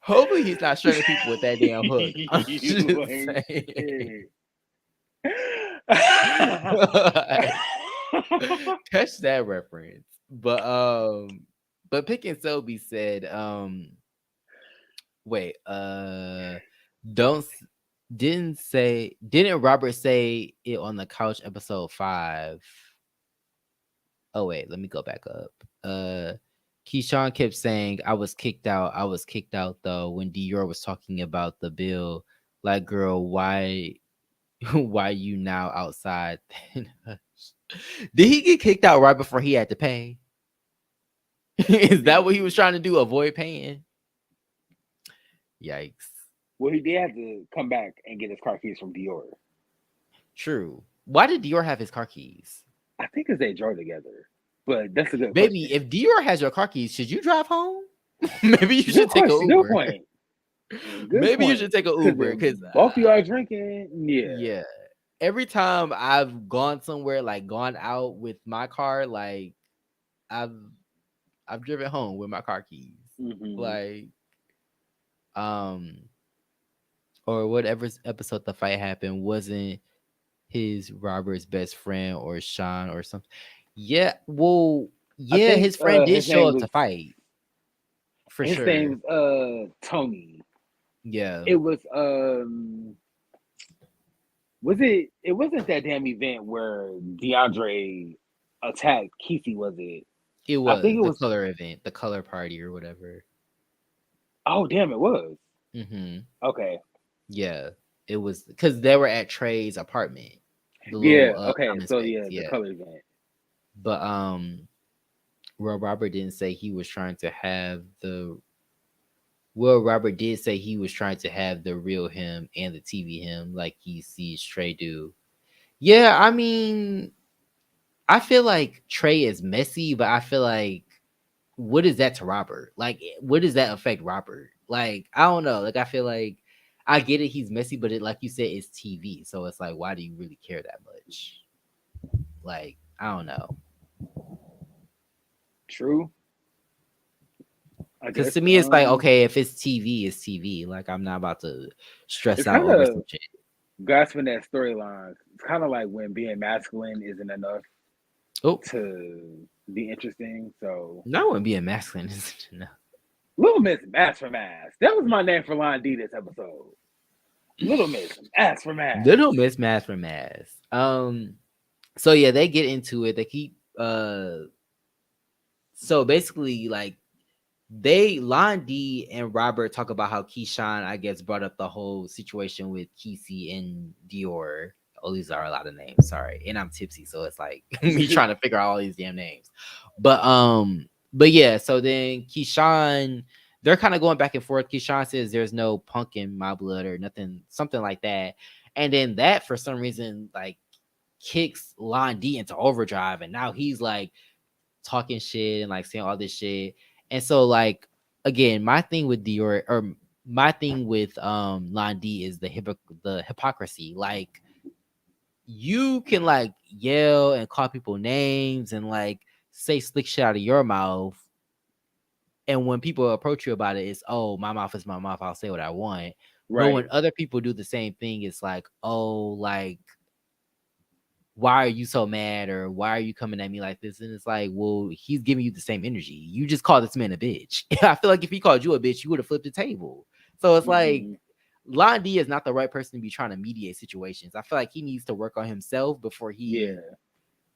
hopefully he's not shredding people with that damn hook. I'm You just ain't saying. shit. Like, catch that reference. But Pick and Selby said, wait, don't s- didn't Robert say it on the couch episode 5? Oh wait, let me go back up. Keyshawn kept saying I was kicked out though when Dior was talking about the bill. Like, girl, why why you now outside? Did he get kicked out right before he had to pay? Is that what he was trying to do? Avoid paying? Yikes. Well, he did have to come back and get his car keys from Dior. True. Why did Dior have his car keys? I think it's they drove together, but that's a good question. Baby, if Dior has your car keys, should you drive home? Maybe you Good should take a question. Good Uber. point. Good Maybe you point. should take a Because Uber if because both of you are drinking, yeah. yeah. Every time I've gone somewhere, like gone out with my car, like I've I've driven home with my car keys. Hmm. Like um or whatever episode the fight happened wasn't his Robert's best friend or Sean or something. Yeah, well, I yeah, think his friend did his show name up was to fight for his sure. name's Tony. Yeah, It was it? It wasn't that damn event where DeAndre attacked Kiki, was it? it I think was it the was. color event, the color party or whatever. Oh damn, it was. Hmm. Okay. Yeah, it was because they were at Trey's apartment, the Yeah. little Okay. common So space. yeah, the Yeah, color event. but well, Robert didn't say he was trying to have the. Well, Robert did say he was trying to have the real him and the TV him, like he sees Trey do. Yeah, I mean, I feel like Trey is messy, but I feel like what is that to Robert? Like, what does that affect Robert? Like, I don't know. Like, I feel like I get it, he's messy, but it, like you said, it's TV, so it's like, why do you really care that much? Like, I don't know. True. I Because guess. to me, it's like, okay, if it's TV, it's TV. Like, I'm not about to stress It's out kind over some of shit. grasping that storyline. It's kind of like when being masculine isn't enough Oh, to be interesting. So no one being masculine is no. Little Miss Mass for Mass. That was my name for Line D this episode. Little Miss Mass for Mass. Little Miss Math for Mass. So yeah, they get into it. They keep so basically like they Lon D and Robert talk about how Keyshawn, I guess, brought up the whole situation with Kiki and Dior. Oh, these are a lot of names. Sorry, and I'm tipsy, so it's like me trying to figure out all these damn names. But yeah. So then Keyshawn, they're kind of going back and forth. Keyshawn says there's no punk in my blood or nothing, something like that. And then that for some reason like kicks Lon D into overdrive, and now he's like talking shit and like saying all this shit. And so like again, my thing with Dior or my thing with Londi is the hypocrisy. Like you can like yell and call people names and like say slick shit out of your mouth. And when people approach you about it, it's oh, my mouth is my mouth. I'll say what I want. But Right. when other people do the same thing, it's like, oh, like why are you so mad or why are you coming at me like this? And it's like, well, he's giving you the same energy. You just called this man a bitch. I feel like if he called you a bitch, you would have flipped the table. So it's like Mm-hmm. Lon D is not the right person to be trying to mediate situations. I feel like he needs to work on himself before he Yeah.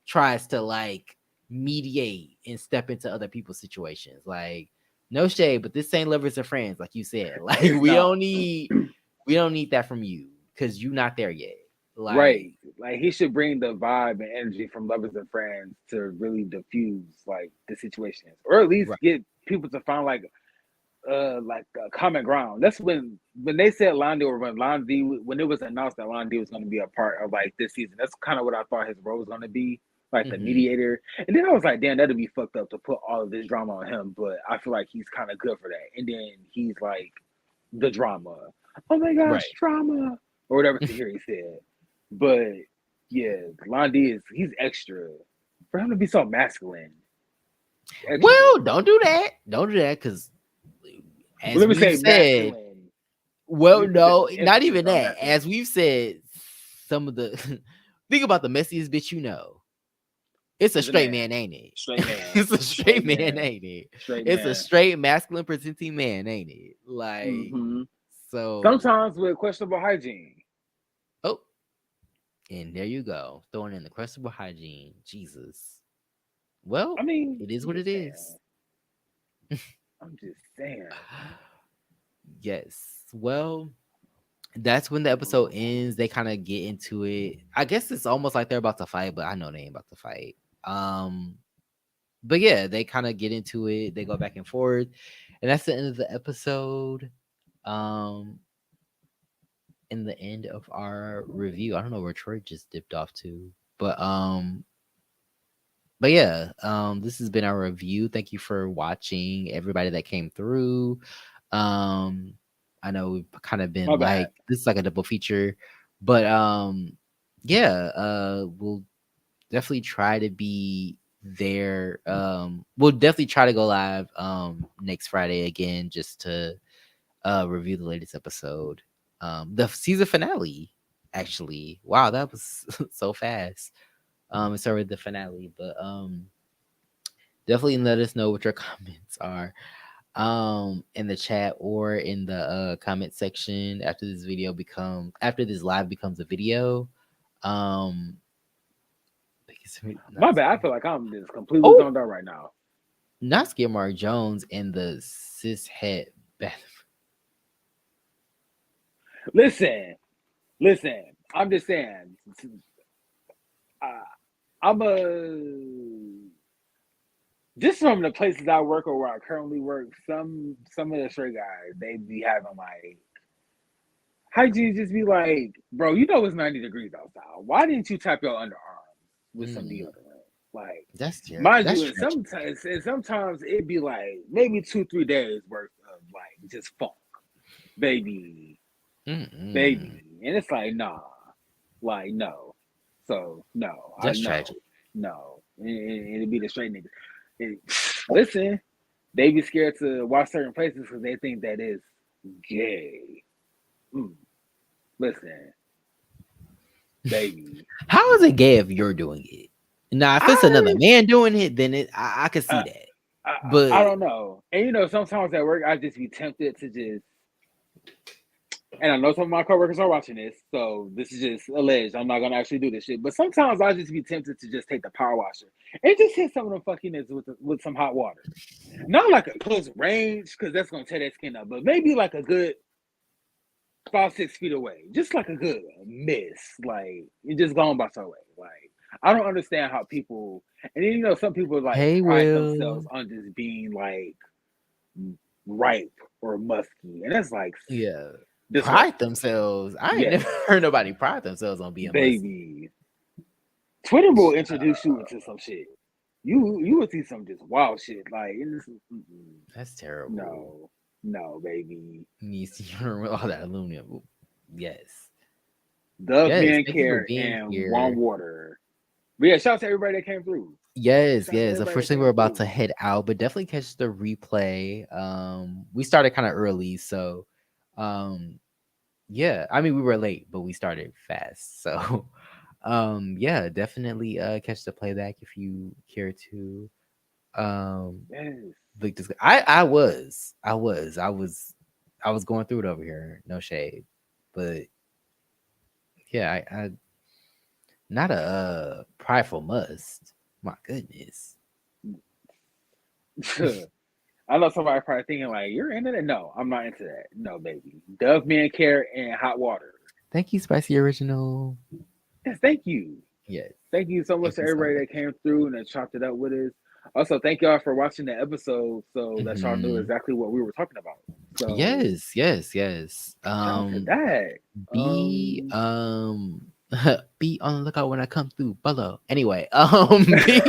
tries to like mediate and step into other people's situations. Like, no shade, but this ain't lovers and friends, like you said. Like, It's not. we don't need that from you because you're not there yet. Right. Like, Like he should bring the vibe and energy from lovers and friends to really diffuse like the situations, or at least right. get people to find like common ground. That's when they said Londi or when Londi when it was announced that Londi was going to be a part of like this season. That's kind of what I thought his role was going to be, like the Mhm. mediator. And then I was like, damn, that'd be fucked up to put all of this drama on him. But I feel like he's kind of good for that. And then he's like the drama. Oh my gosh, Right. drama or whatever to hear he said. But yeah, Londi he's extra for him to be so masculine. Extra. Well, don't do that. Don't do that because, Well, as let me we've say said, masculine. Let well, me put the no, not emphasis even on that. masculine. As we've said, some of the think about the messiest bitch you know. It's a It's a straight man. man, ain't it? Straight man. It's a straight Straight man, man. ain't it? Straight It's a man. straight masculine presenting man, ain't it? Like, Hmm. so, Sometimes with questionable hygiene. oh, and there you go, throwing in the questionable hygiene. Jesus. I Well, mean, it is I'm what just it is. saying. I'm just saying. Yes. Well, that's when the episode ends. They kind of get into it. I guess it's almost like they're about to fight, but I know they ain't about to fight. But yeah, they kind of get into it. They go back and forth, and that's the end of the episode. Um, in the end of our review. I don't know where Troy just dipped off to, but yeah, this has been our review. Thank you for watching, everybody that came through. Um, I know we've kind of been My bad. like this is like a double feature, but yeah, we'll definitely try to be there. We'll definitely try to go live next Friday again just to review the latest episode. The season finale, actually. Wow, that was so fast. It's already the finale, but definitely let us know what your comments are in the chat or in the comment section after this live becomes a video. Um because My bad. I feel like I'm just completely oh, zoned out right now. not Skidmark Jones and the cis het Listen, listen. I'm just saying. Uh, I'm a just from the places I work or where I currently work. Some of the straight guys they be having like hygiene. Just be like, bro, you know it's 90 degrees outside. Why didn't you tap your underarms with some mm, deodorant? Like, that's terrible. mind That's you, and tragic. sometimes it'd be like maybe 2-3 days worth of like just funk, baby, Mm-mm. baby, and it's like nah, like no, so no, I That's know, tragic. no, and it'd be the straight niggas. And, listen, they be scared to watch certain places because they think that is gay. Mm, listen, baby, How is it gay if you're doing it? Now, if it's another I man doing it, then I could see uh, that. I But don't know. And you know, sometimes at work I just be tempted to just and I know some of my coworkers are watching this, so this is just alleged. I'm not gonna actually do this shit. But sometimes I just be tempted to just take the power washer and just hit some of them fuckiness with some hot water. Not like a close range, because that's gonna tear that skin up, but maybe like a good 5-6 feet away. Just like a good miss. Like you just going by some way. Like I don't understand how people and then, you know, some people like hey, pride themselves Will, on just being like ripe or musky. And that's like yeah, pride disrespectful. themselves. I ain't Yes. never heard nobody pride themselves on being musty. Baby. Twitter will introduce you into some shit. You would see some just wild shit. Like That's terrible. no, no, baby. You see all that aluminum. Yes, Dove yes. man Thank you for care being and warm here. water. But yeah, shout out to everybody that came through. Yes, Shout out to yes. everybody that Unfortunately, we're came about to through. head out, but definitely catch the replay. We started kind of early, so um, yeah. I mean, we were late, but we started fast. So, yeah, definitely catch the playback if you care to. Um, Yes. look this. I was going through it over here. No shade, but yeah, I not a prideful must. My goodness. I know somebody probably thinking like, "You're into that?" No, I'm not into that. No, baby. Dove man care and hot water. Thank you, Spicy Original. Yes, thank you. Yes, Thank you so much thank to you so everybody much. that came through and that chopped it up with us. Also, thank y'all for watching the episode so that y'all knew Hmm. exactly what we were talking about. So Yes, yes, yes. shout out to that. Be Um be on the lookout when I come through below. Anyway, be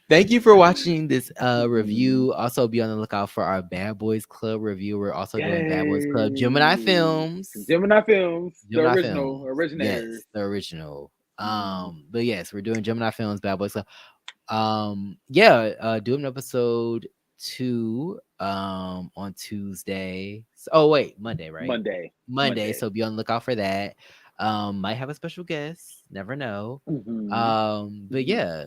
thank you for watching this review. Also be on the lookout for our Bad Boys Club review. We're also doing Bad Boys Club Gemini Yay. Films. Gemini Films, the Gemini original, Films. originators. Yes, the original. Mm, But yes, we're doing Gemini Films, Bad Boys Club. Yeah, doing episode 2 on Tuesday. Oh wait, Monday, right? Monday. Monday, Monday. so be on the lookout for that. Might have a special guest, never know. Mm-hmm. But Mm-hmm. yeah,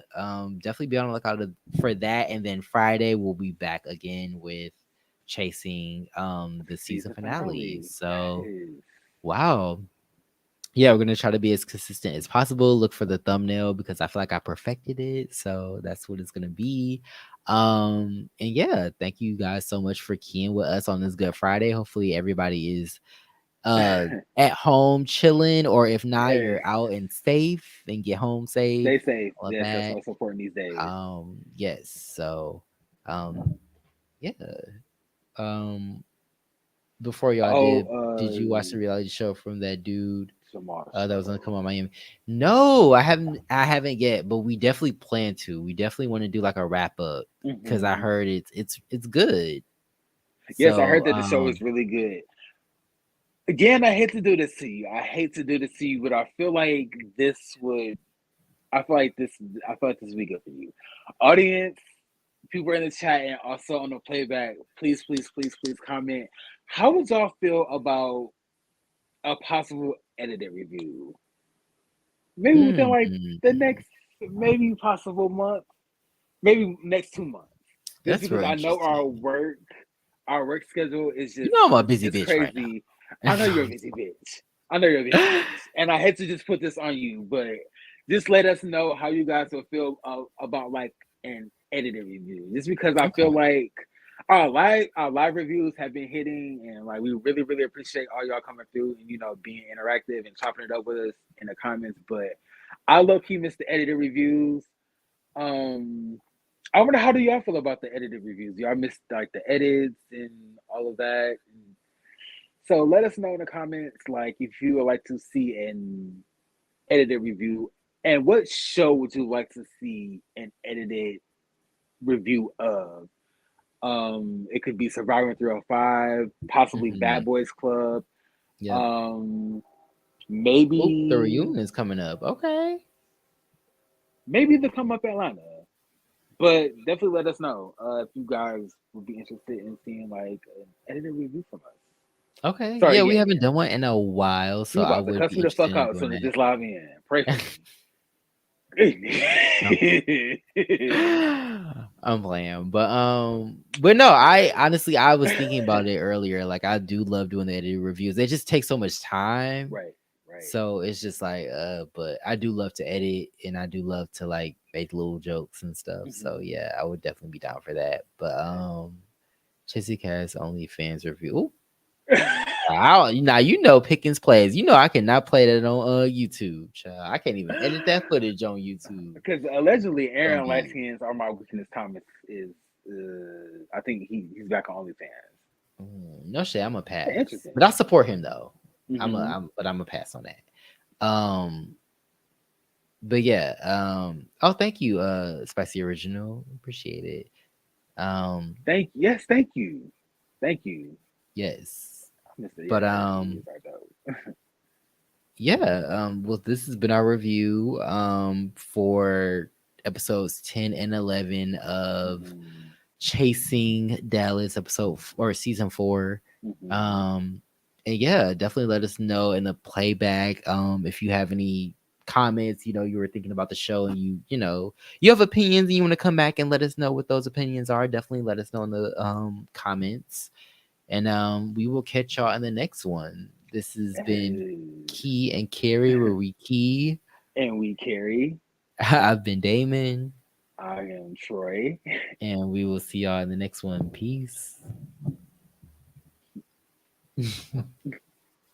definitely be on the lookout for that. And then Friday we'll be back again with chasing the season Season finale. finale. So Yes. wow. Yeah, we're gonna try to be as consistent as possible. Look for the thumbnail because I feel like I perfected it. So that's what it's gonna be. And yeah, thank you guys so much for keying with us on this Good Friday. Hopefully everybody is at home chilling, or if not, Yes. you're out and safe and get home safe. Stay safe. All of Yes, that's that. most important these days. Yes. So yeah. Um before y'all Oh, did you watch the reality show from that dude Jamal that was gonna Show. come on Miami? No, I haven't yet, but we definitely plan to. We definitely want to do like a wrap up because I Hmm. heard it's good. Yes, I So heard that the show is really good. Again, I hate to do this to you. I hate to do this to you, but I feel like this would. I feel like this. I feel like this would be good for you, audience. People in the chat and also on the playback. Please, please, please, please comment. How would y'all feel about a possible edited review? Maybe within like hmm, the next, maybe possible month, maybe next 2 months. Just that's because real I know interesting. our work schedule is You just know I'm a busy it's bitch right crazy. I know you're a now. busy bitch. I know you're a busy bitch, and I hate to just put this on you, but just let us know how you guys will feel about like an edited review. Just because I Okay. feel like our live reviews have been hitting, and like we really really appreciate all y'all coming through and being interactive and chopping it up with us in the comments. But I low key miss the edited reviews. Um, I wonder how do y'all feel about the edited reviews? Y'all miss like the edits and all of that. So let us know in the comments, like if you would like to see an edited review, and what show would you like to see an edited review of? It could be Survivor 305, possibly Bad Hmm. Boys Club, Yep. um, Oh, the maybe reunion is coming up. Okay. maybe the Come Up Atlanta. But definitely let us know if you guys would be interested in seeing like an edited review from us. Okay. Sorry Yeah, we again, haven't gang. done one in a while, so He I about to would cuss be me the interested fuck in out doing soon as that. this live in. Pray for me. I'm playing, but no, I honestly I was thinking about it earlier. Like I do love doing the edited reviews. They just take so much time. Right, right, So it's just like, but I do love to edit and I do love to like make little jokes and stuff. So hmm yeah, I would definitely be down for that. But Chizzy Cast OnlyFans review. Ooh, now you know Pickens plays. You know I cannot play that on YouTube. Child. I can't even edit that footage on YouTube. Because allegedly Gonna Aaron light be skins are my weakness. Thomas is, I think he's back on OnlyFans. no shit. I'm a pass, Interesting. but I support him though. Hmm. But I'm a pass on that. But yeah. Oh, thank you, Spicy Original. Appreciate it. Thank you, thank you, Yes. Mister. But Yeah, reviews are dope. yeah, well this has been our review for episodes 10 and 11 of Hmm. Chasing Dallas or season 4. Hmm. Um and yeah, definitely let us know in the playback if you have any comments, you were thinking about the show and you have opinions and you want to come back and let us know what those opinions are. Definitely let us know in the comments. And we will catch y'all in the next one. This has been Key and Carry, where we key. And we carry. I've been Damon, I am Troy. and we will see y'all in the next one. Peace.